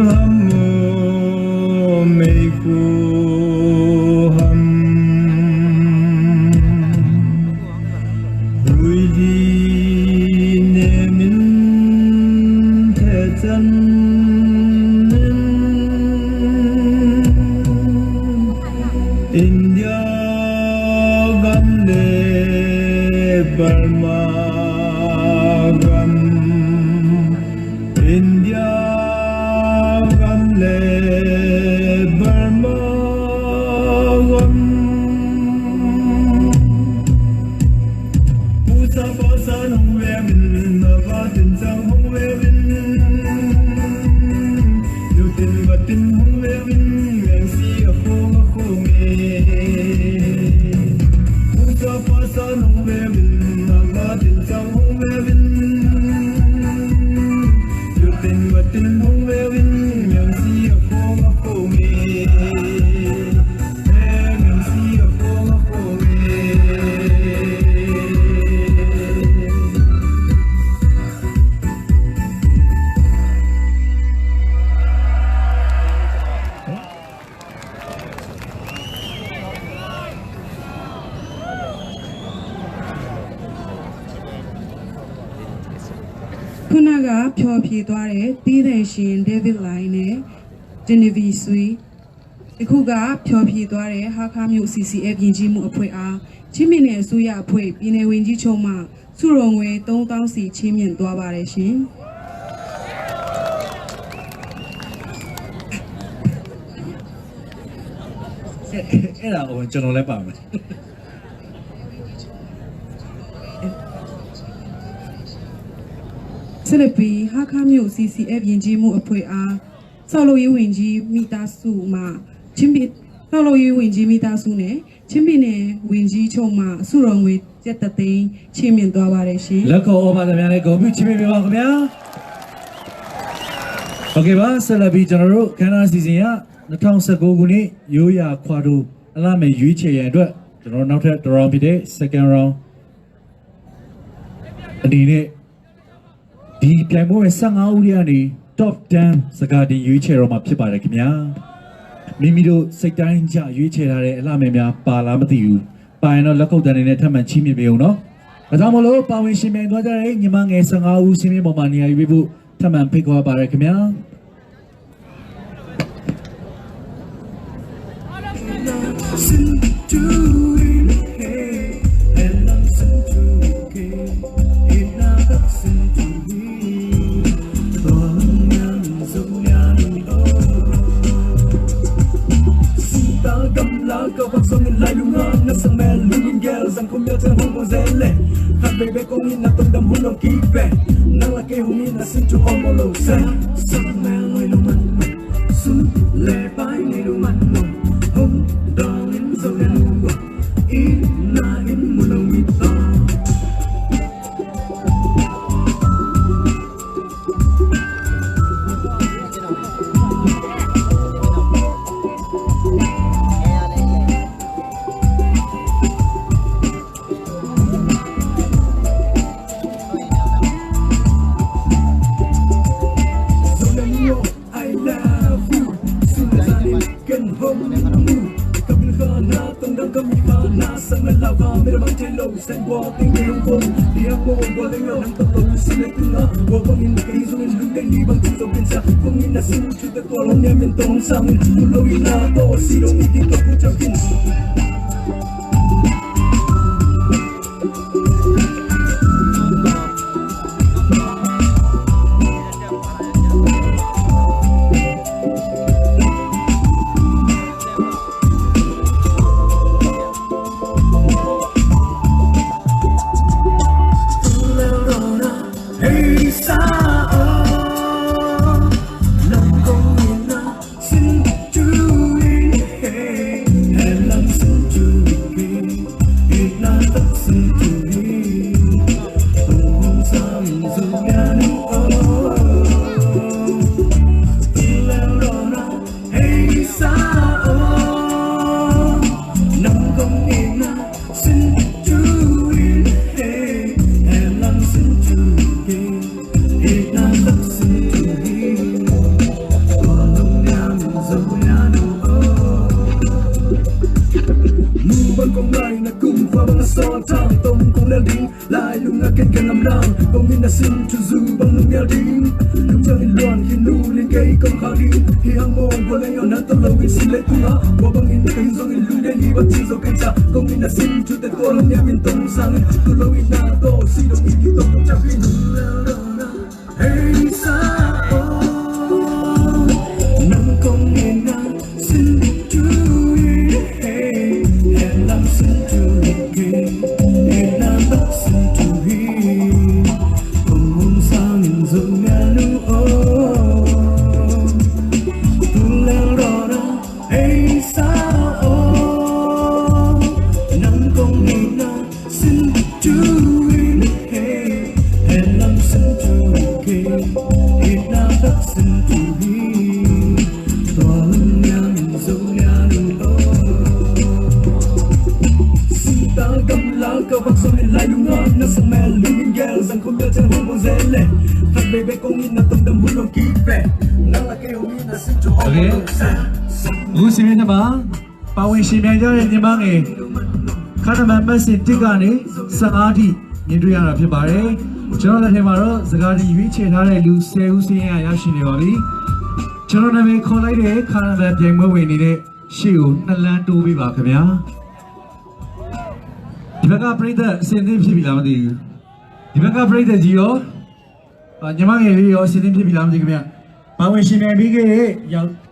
hâm mô mây khu hâm vui đi nề min thế chân India gam le Burma gam India gam le Burma gam Pusa posa hong we bin na ba tin sang hong we bin Du tin ba tin hong we bin yang si a kho me Pusa posa hong we bin na ba tin sang hong we bin Tin và tin hong we win yang si a kho me yang si a kho meခုနကဖြောဖြေသွားတဲ့တီးတဲ့ရှင် David Line နဲ့ Genevieve Sui အခုကဖြောဖြေသွားတဲ့ဟာခါမြို့ CCF ယဉ်ကျေးမှုအဖွဲ့အားချင်းမြင့်တဲ့အစိုးရအဖွဲ့ပြည်내ဝင်ကြီးချုပ်မှစုရုံငွေ 3000 စီချင်းမြင့်သွားပါတယ်ရှင်အဲ့ဒါကိုကျွန်တော်လည်းပါမယ်ဆက်လက်ပြီးဟာခါမြို့ CCF ယဉ်ကျေးမှုအဖွဲ့အားဆောက်လုပ်ရေးဝင်ကြီးမိသားစုမှချင်းပြည်ဆောက်လုပ်ရေးဝင်ကြီးမိသားစုနဲ့ချင်းပြည်နယ်ဝင်ကြီးချုပ်မှစုရုံငွေကျပ်3သိန်းချင်းမြင့်သွားပါတယ်ရှင်လက်ကောဩဘာသများလည်းဂုဏ်ပြုချီးမြှင့်ပေးပါခင်ဗျာโอเคပါဆက်လက်ပြီးကျွန်တော်တို့ခန်းနာစီစဉ်ရ2019ခုနှစ်ရိုးရာခွာတို့အလားမဲ့ရွေးချယ်ရန်အတွက်ကျွန်တော်နောက်ထပ် round ဖြစ်တဲ့ second round အနေနဲ့ဒီပြိုင်ပွဲ15ဦးကနေ top 10စကားတင်ရွေးချယ်တော့မှာဖြစ်ပါတယ်ခင်ဗျာမိမိတို့စိတ်တိုင်းကြရွေးချယ်ထားတဲ့အလှမယ်များပါလားမသိဘူးပါရင်တော့လက်ကုပ်တန်တွေနဲ့ထပ်မံချီးမြှင့်ပေးအောင်နော်ဒါကြောင့်မလို့ပါဝင်ရှင်ပြိုင်သွားကြတဲ့ညီမငယ်15ဦးစီးမင်းပေါ်မှာနေရာယူပေးဖို့ထပ်မံဖိတ်ခေါ်ပါရခင်ဗျာKau paksa ngelai lungan na semel lungin gel sang kum ya chen hong zele khat bebe kong in na tong dam hun long ki ve nang la ke hong in na sin chu hong mo lo se semel ngoi lungan sun le pai ni lungan no hong dang in so le lungan in na in mo lo mi ta Sen qua tiếng người hông khôn đi áp cô qua lấy nhau nắm tập đầu xin lấy tiếng ngã qua con in cái dung in đứng đây đi bằng chân dầu bên xa không in là xin chú ta qua lòng nhà bên tông sang một lâu in là to xì đâu in tiếng tập của cháu kinh ရှင်မြန်ကြတဲ့ညီမငယ်ခါနမမက်စင်တစ်ကနေ15ထိမြင်တွေ့ရတာဖြစ်ပါတယ်ကျွန်တော်လက်ထက်မှာတော့စကားဒီရွေးချယ်ထားတဲ့လူ10ဦးစင်းရရရှိနေပါပြီကျွန်တော်နာမည်ခေါ်လိုက်တဲ့ခါနမပြိုင်ပွဲဝင်နေတဲ့ရှေ့ကို2လမ်းတိုးပေးပါခင်ဗျာဒီဘက်ကပြိတ္တအစင်သင်းဖြစ်ပြီလားမသိဘူးဒီဘက်ကပြိတ္တကြီးရောညီမငယ်လေးရောအစင်သင်းဖြစ်ပြီလားမသိခင်ဗျာပါဝင်ရှင်မြန်ပြီးခဲ့တဲ့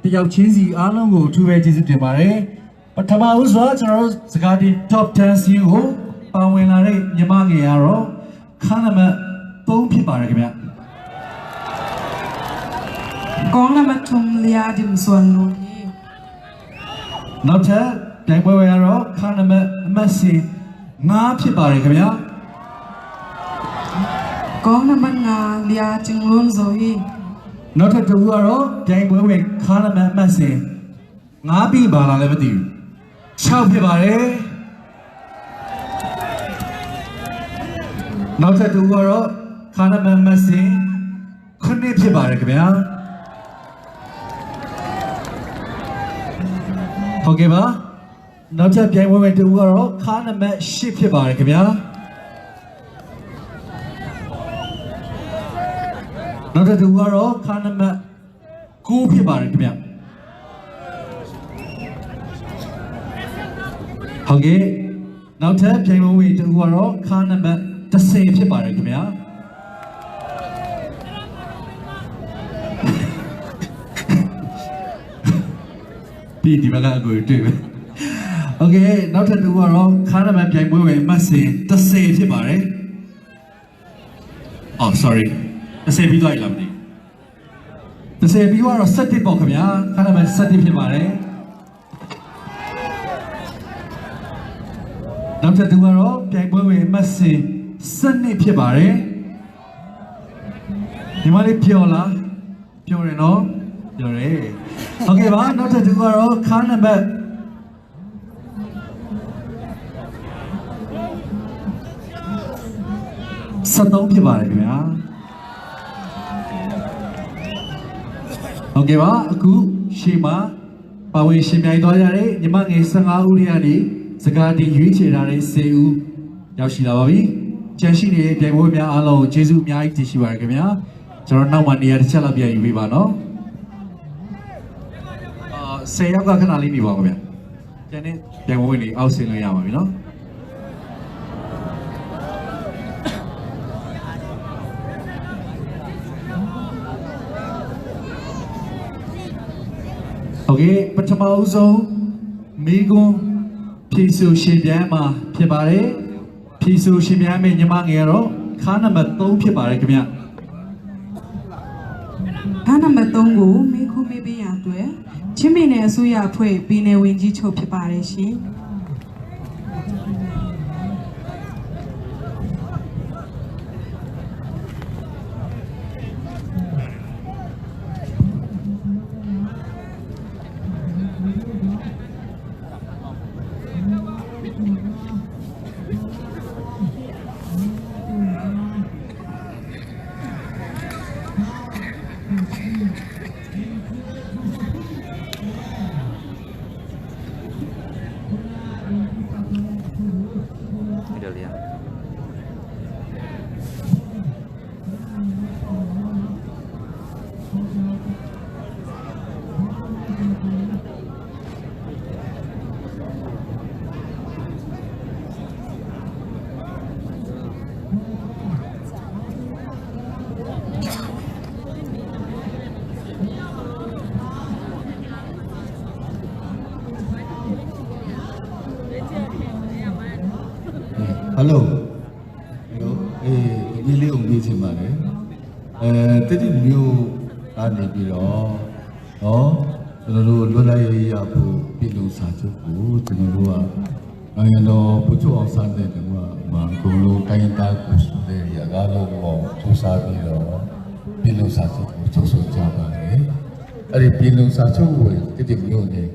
တယောက်ချင်းစီအားလုံးကိုထူးပဲကျေးဇူးတင်ပါတယ်ပထမဦးစွာကျွန်တော်တို့စကားဒီ top 10 စီးကိုပါဝင်လာတဲ့ညီမငယ်ကတော့ခါနမ3ဖြစ်ပါတယ်ခင်ဗျာကောင်းနမထုံလျာဒီမစွန်လို့နောက်ထပ်ပြိုင်ပွဲဝင်ကတော့ခါနမအမတ်စီ9ဖြစ်ပါတယ်ခင်ဗျာကောင်းနမ9လျာကျင်းလုံးဇိုဟီနောက်ထပ်တူကတော့ပြိုင်ပွဲဝင်ခါနမအမတ်စီ9ပြီပါလားလည်းမသိဘူး6ဖြစ်ပါတယ်နောက်ထပ်တူကတော့ခါနမမစင်9ဖြစ်ပါတယ်ခင်ဗျာဟုတ်ကဲ့ပါနောက်ထပ်ပြိုင်ပွဲဝင်တူကတော့ခါနမ10ဖြစ်ပါတယ်ခင်ဗျာနောက်ထပ်တူကတော့ခါနမ9ဖြစ်ပါတယ်ခင်ဗျာဟုတ်ကဲ့နောက်ထပ်ပြိုင်ပွဲဝင်တူကတော့ခါနမ10ဖြစ်ပါတယ်ခင်ဗျာပြီးဒီဘက်ကအကိုတွေ့ပဲโอเคနောက်ထပ်တူကတော့ခါနမပြိုင်ပွဲဝင်မတ်စင်10ဖြစ်ပါတယ်အော် sorry 10ပြီးသွားပြီလားမသိဘူး10ပြီးတော့7ပေါ့ခင်ဗျာခါနမ7ဖြစ်ပါတယ်နောက်ထပ်တူကတော့ပြိုင်ပွဲဝင်မတ်စင်7ဖြစ်ပါတယ်ဒီမလေးပြောလားပြောတယ်နော်ပြောတယ်โอเคပါနောက်ထပ်တူကတော့ခါနံပါတ်73ဖြစ်ပါတယ်ခင်ဗျာโอเคပါအခုရှေ့မှာပါဝင်ရှင်ပြိုင်သွားကြတဲ့ညီမငယ်15ဦးတွေကနေစကားတင်ရွေးချယ်ထားတဲ့10ဦးရောက်ရှိလာပါပြီကျန်ရှိနေတဲ့ပြိုင်ပွဲများအားလုံးကိုကျေးဇူးအများကြီးတင်ရှိပါရခင်ဗျာကျွန်တော်နောက်မှနေရာတစ်ချက်လောက်ပြန်ယူပေးပါနော်10ယောက်ကခဏလေးနေပါဦးခင်ဗျာကျန်တဲ့ပြိုင်ပွဲဝင်တွေအောက်ဆင်းလို့ရပါပြီနော်โอเคပထမဦးဆုံးမိကွန်းဖြည့်ဆိုရှင်ပြန်မှာဖြစ်ပါတယ်ဖြည့်ဆိုရှင်ပြန်မဲ့ညီမငယ်တော့ခါနံပါတ်3ဖြစ်ပါတယ်ခင်ဗျခါနံပါတ်3ကိုမိခုမေးပေးရအတွက်ချင်းမင်းနယ်အစိုးရအဖွဲ့ပြည်နယ်ဝင်ကြီးချုပ်ဖြစ်ပါတယ်ရှင် Hello. Hello. Ini le umi cuma le. Tadi new ane biro. Lalu lelai apa pilu satu ku, jenama ayano pucu awsan deh jenama mangkulu kain tak pusu deh ya kalau mau susah biro pilu satu ku susah jawab le. Ada pilu satu ku tadi new deh.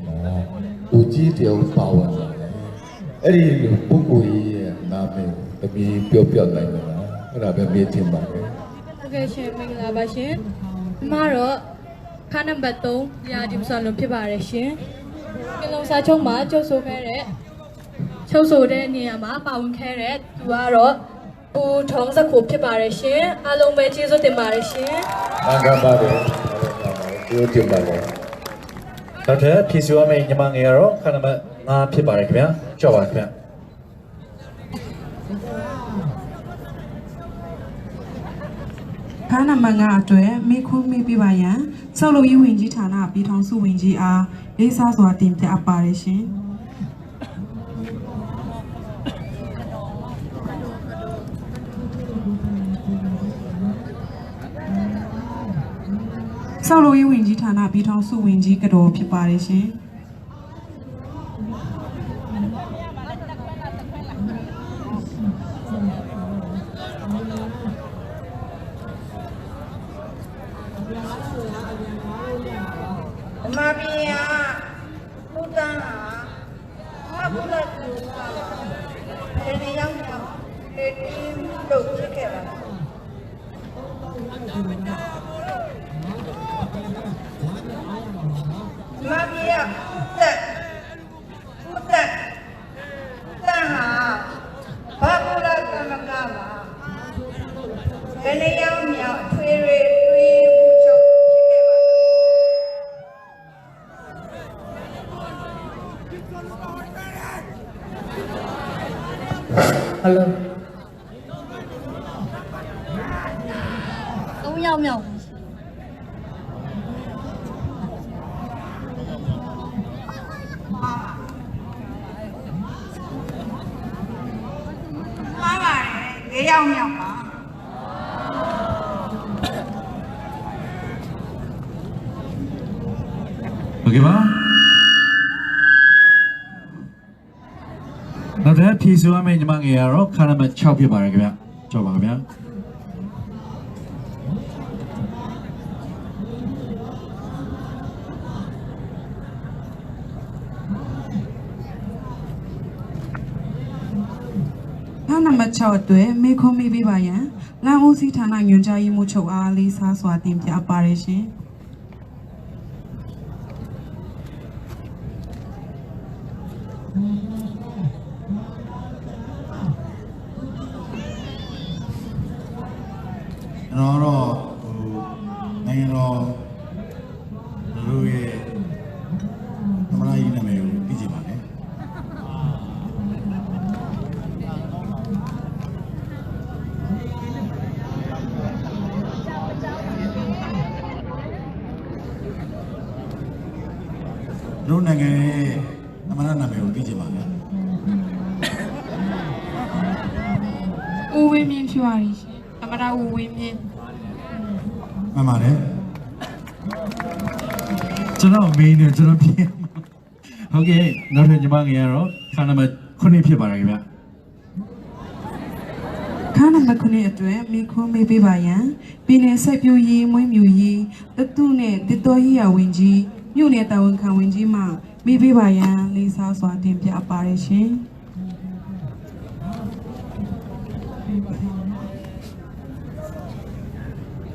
Uji dia upawan. Ada buku nama tapi piop-piop lain lah. Kenapa meeting mana? Okay, saya mengenal bahasa. Maro, kanan betul ya di musim lumpia bahasa. Kalau saya cuma jauh keret, jauh ni ama paun keret, dua ro, bu thong sakup bahasa, alung beci so tim bahasa. Angkat bahasa, dua tim bahasa. Tapi pisuan ini memang error, karena apa bahasa coba kita. Karena mengatakan mikro mipi bayan, selalu iwinji tanah api tangsu winji a, desa suatim te aparesin. Selalu iwinji tanah api tangsu winji kedua aparesin. Mabia, udah, aku lagi ini yang ini dokter kira. Mabia, udah, aku lagi magama. Ini yang Hello. Không nhau. Để nhau mà. Okay ba? Now that piece of me mang error, karena macam apa barang dia, coba dia. Karena macam tu, mikro mipi bayan, lalu si tanah nyunjai muncul alisa suatim te aparesin. Lu nangai nama undi cuma. Uwe mian cuari, amara uwe mian. Mama deh. Jangan main ni, jangan pian. Okay, nanti jemang error, karena macam ni apa barang dia. Karena macam itu, mikro mipi bayan, bina sepiuyi, muimuyi, tetune, titoyi awinji, nyune tahun kawinji ma, mipi bayan, lisa suatim te aparesin.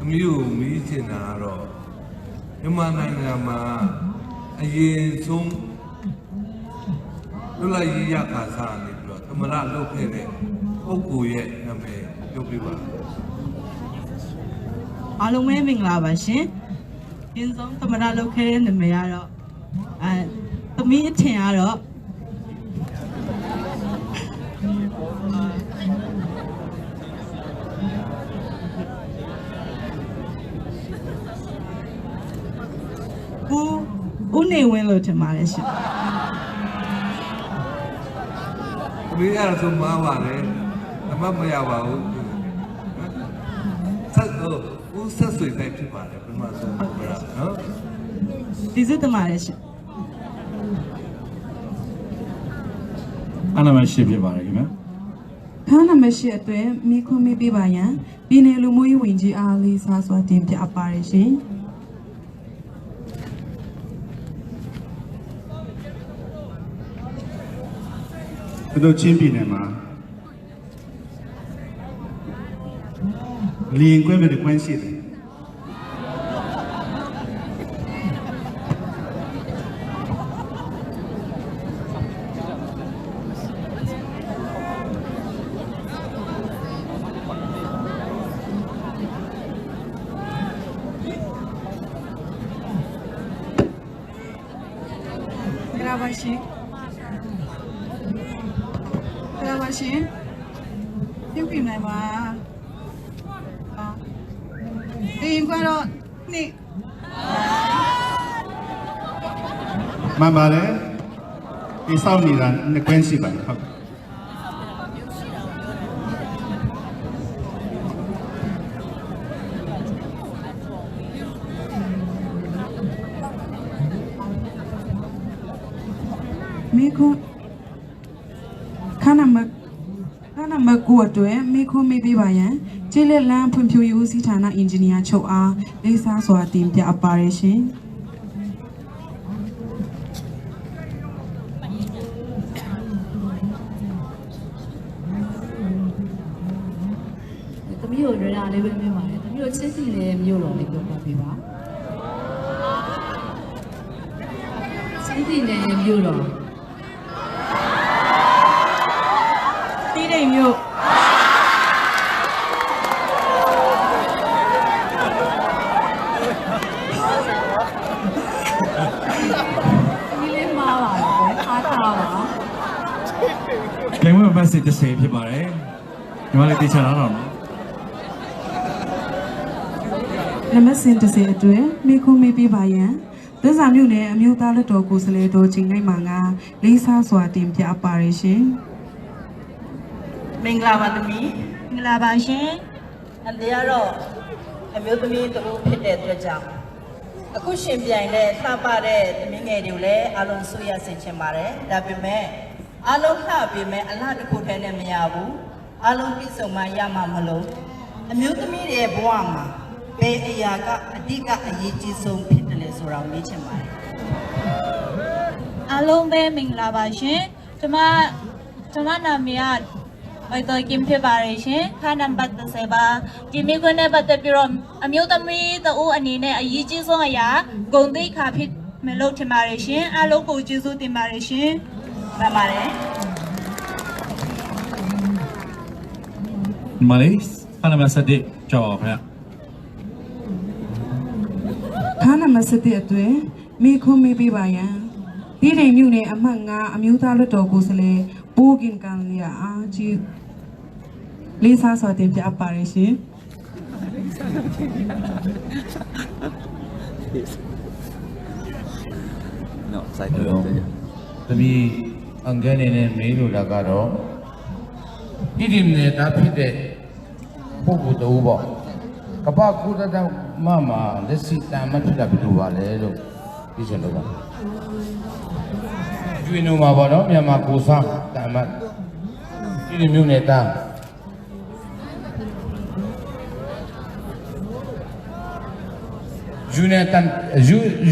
Miu mi cina ro, Muvanlai nama aye sung lula iya kasa ni bro tamara lokhe de okku ye name yopi ba အားလုံးပဲမင်္ဂလာပါရှင်။င်းဆုံးသမရလုပ်ခဲ့တဲ့နာမည်ကတော့သမီးအထင်ကတော့ဦးနေဝင်းလို့ထင်ပါတယ်ရှင်။ မင်းအဲ့ဒါဆိုမှားပါတယ်အမမရပါဘူးဆက်တော့ဦးဆက်ဆွေတိုင်းဖြစ်ပါတယ်ပထမဆုံးပါနော် ဒီစစ်တမရရှင် အနာမရှိဖြစ်ပါတယ်ခင်ဗျာ ခန်းနံပါတ်၈အတွဲမိခွင့်မိပေးပါရန်ပြည်နယ်လူမျိုးရေးဝန်ကြီးအားလေးစားစွာတင်ပြအပ်ပါတယ်ရှင် တို့ချင်းပြည်နယ်မှာလင်းကွဲမဲ့ကွမ်းရှိတယ်ကလာပါရှင်ပြုပြင်နိုင်ပါဒီကတော့နေ့ မှန်ပါတယ်ဒီစောင့်နေတာကွမ်းရှိပါတယ်ဟုတ်မိခွန်းခန်းနံပါတ်9အတွဲမိခွန်းမိပေးပါရန်ကျေးလက်လန်းဖွံ့ဖြိုးရေးဦးစီးဌာနအင်ဂျင်နီယာချုပ်အားလေးစားစွာတင်ပြအပ်ပါတယ်ရှင် သမီးတို့ရတာလေးပဲမြင်ပါတယ်သမီးတို့ချစ်စီတဲ့မြို့တော်လေးပြောပြပေးပါချစ်စီတဲ့မြို့တော်တီးတိမ်မြို့ဒီလေးမှာပါအားထားပါ ပြန်ဝင်မစစ်တစ်စေဖြစ်ပါတယ်ညီမလေးတေချာလာတော့နော် နမစင်တစေအတွဲမိခွန်းမိပေးပါရန်သစ္စာမြို့နယ်အမျိုးသားလက်တော်ကိုယ်စားလှယ်တော်ချိန်နိုင်မှာငါလေးစားစွာတင်ပြအပ်ပါတယ်ရှင် မင်္ဂလာပါသမီးမင်္ဂလာပါရှင်အန်တီကတော့အမျိုးသမီးတို့ဖြစ်တဲ့အတွက်ကြောင့်အခုရှင်ပြိုင်တဲ့လှပတဲ့သမီးငယ်တွေကိုလည်းအားလုံးဆွေးရစေချင်ပါတယ်ဒါပေမဲ့အားလုံးလှပေမဲ့အလှတစ်ခုတည်းနဲ့မရဘူးအားလုံးပြည့်စုံမှရမှာမလို့အမျိုးသမီးတွေရဲ့ဘဝမှာဘယ်အရာကအဓိကအရေးကြီးဆုံးဖြစ်တယ်လဲဆိုတာကိုမေးချင်ပါတယ်အားလုံးပဲမင်္ဂလာပါရှင်ကျွန်မနာမည်ကIto Kim Preparation, Kanam Bataseba, Jimmy Gune Batapirom, a mutami, the O Anine, a Yiji Sonaya, Gondi Capit Melotimaration, a local Jesu Timaration, Ramare. Malis, Hanamasadi, job. ခန်းနံပါတ်7အတွဲမိခွန်းမိပေးပါရန်ဒီတိမ်မြို့နယ်အမှတ်9အမျိုးသားလွှတ်တော်ကိုယ်စားလှယ်ပိုးကင်ကန်လျာအားကြီးလေးစားစွာတင်ပြအပ်ပါတယ်ရှင် No, side to သမီးအငယ်နဲ့မေးလို့လာကတော့ဒီဒီနေတာဖြစ်တဲ့ပုဂ္ဂိုလ်တူပေါ့ကပ္ပကုသတမမလက်စီတမ်းမဖြစ်တာဘယ်လိုပါလဲလို့ပြချင်လို့ပါကျွေးနေမှာပေါ့နော်မြန်မာကိုစားတမ်းမဒီမျိုးနေတာ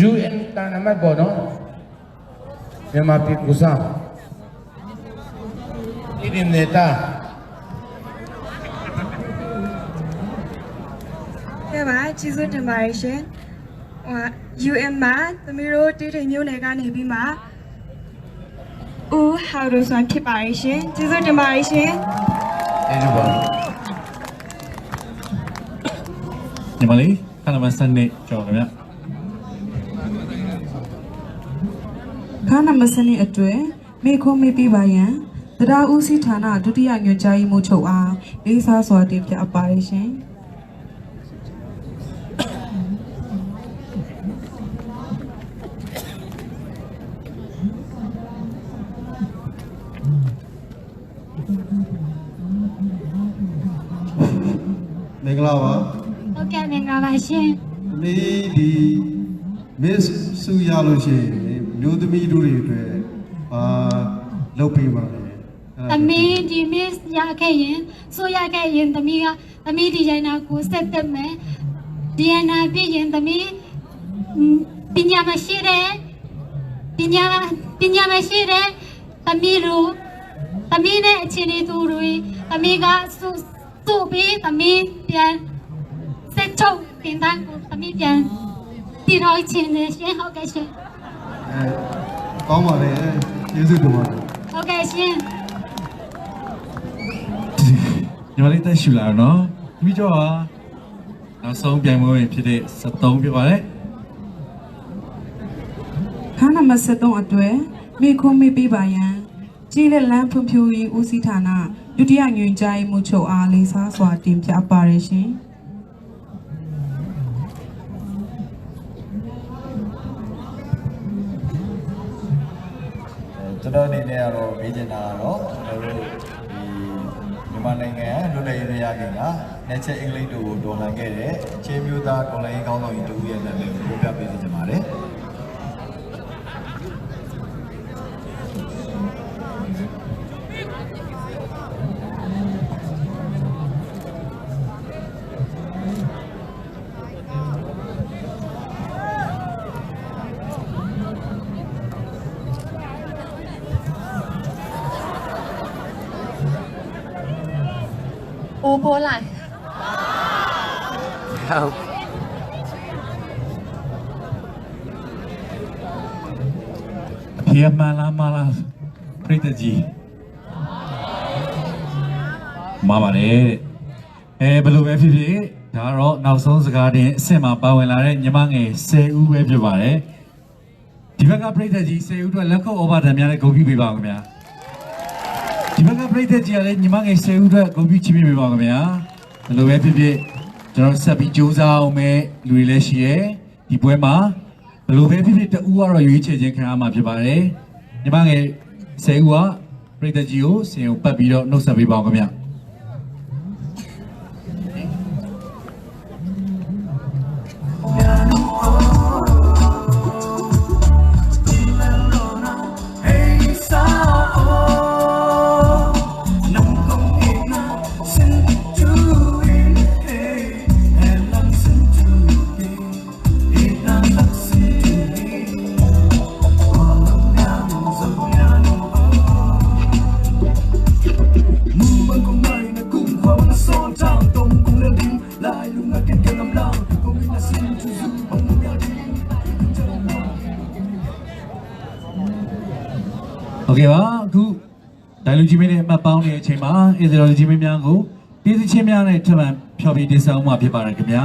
UN တန်နမတ်ပေါ့နော်မြန်မာပြည်ကိုစားဒီနေတာကဲပါကျေးဇူးတင်ပါတယ်ရှင် UN မှာသမီးတို့တီးထိန်မျိုးနယ်ကနေပြီးမှဦးဟောက်တို့ဆိုဖြစ်ပါရဲ့ရှင်ကျေးဇူးတင်ပါတယ်ရှင်ကျေးဇူးပါညီမလေးခဏမှစနေကြော်ခင်ဗျာခါနမစနေအတွဲမိခုံးမိပြပါရန်တရားဦးစီးဌာနဒုတိယညွှန်ကြားရေးမှူးချုပ်အားလေးစားစွာတင်ပြအပ်ပါတယ်ရှင်မင်္ဂလာပါဟုတ်ကဲ့မင်္ဂလာပါရှင်မင်းဒီ Miss ဆူရလို့ရှိရင်မျိုးသမီးတို့တွေအတွက်လုပ်ပေးပါလေသမီးဒီ Miss ရခဲ့ရင်ဆိုရခဲ့ရင်သမီးဒီဇိုင်နာကိုဆက်တက်မယ်ဒီနာပြရင်သမီးပညာမရှိတဲ့သမီးနဲ့အခြေအနေသူတွေသမီးကစုပြီးသမီးပြန်ဆက်ချုပ်တင်တန်းကိုသမီးပြန်တည်တော်ချင်တယ်ရှင်ဟုတ်ကဲ့ရှင်ကောင်းပါလေကျေးဇူးတင်ပါတယ်ဟုတ်ကဲ့ရှင်ညီမလေးတက်ရှူလာနော်ဒီကြောဟာနောက်ဆုံးပြိုင်ပွဲဖြစ်တဲ့73ဖြစ်ပါတယ်ခါနမ73အတွဲမိခုံးမိပြပါရန်ကြီးလက်လန်းဖွံ့ဖြိုးရေးဦးစီးဌာနဒုတိယညွှန်ကြားရေးမှူးချုပ်အားလေးစားစွာတင်ပြပါရရှင်ကျွန်တော်အနေနဲ့ကတော့မေးချင်တာကတော့ကျွန်တော်တို့ဒီမြန်မာနိုင်ငံလွတ်လပ်ရေးရခင်ကနယ်ချဲအင်္ဂလိပ်တို့ကိုတော်လှန်ခဲ့တဲ့ချင်းမျိုးသားတော်လှန်ရေးကောင်းဆောင်ကြီးတူရဲ့နာမည်ကိုပြောပြပေးချင်ပါတယ်吴波来。好。偏马拉，pretty G。麻烦嘞，不如别皮，假如闹松是家的，什么包围来的，你妈个15别皮吧嘞。ဒီဘက်ကပြိတ္တကြီးစေဦးတို့လက်ခုပ်ဩဘာတံများနဲ့ဂုဏ်ပြုပေးပါဦးခင်ဗျာဒီဘက်ကပြိတ္တကြီးကလည်းညီမငယ်စေဦးတို့ဂုဏ်ပြုချီးမြှင့်ပေးပါဦးခင်ဗျာဘယ်လိုပဲဖြစ်ဖြစ်ကျွန်တော်ဆက်ပြီးကြိုးစားအောင်မဲ့လူတွေလည်းရှိရဲဒီပွဲမှာဘယ်လိုပဲဖြစ်ဖြစ်တဦးကတော့ရွေးချယ်ခြင်းခံရမှာဖြစ်ပါတယ်ညီမငယ်စေဦးကပြိတ္တကြီးကိုစင်ကိုပတ်ပြီးတော့နှုတ်ဆက်ပေးပါဦးခင်ဗျာโอเคပါအခုဒိုင်လူကြီးမင်းနဲ့အမှတ်ပေါင်းနေတဲ့အချိန်မှာအစ္စရာလူကြီးမင်းများကိုပြည်သူချင်းများနဲ့ထပ်မံဖျော်ဖြေတင်ဆောင်မှာဖြစ်ပါတယ်ခင်ဗျာ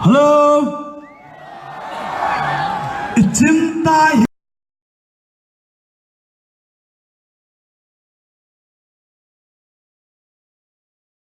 Hello. It's in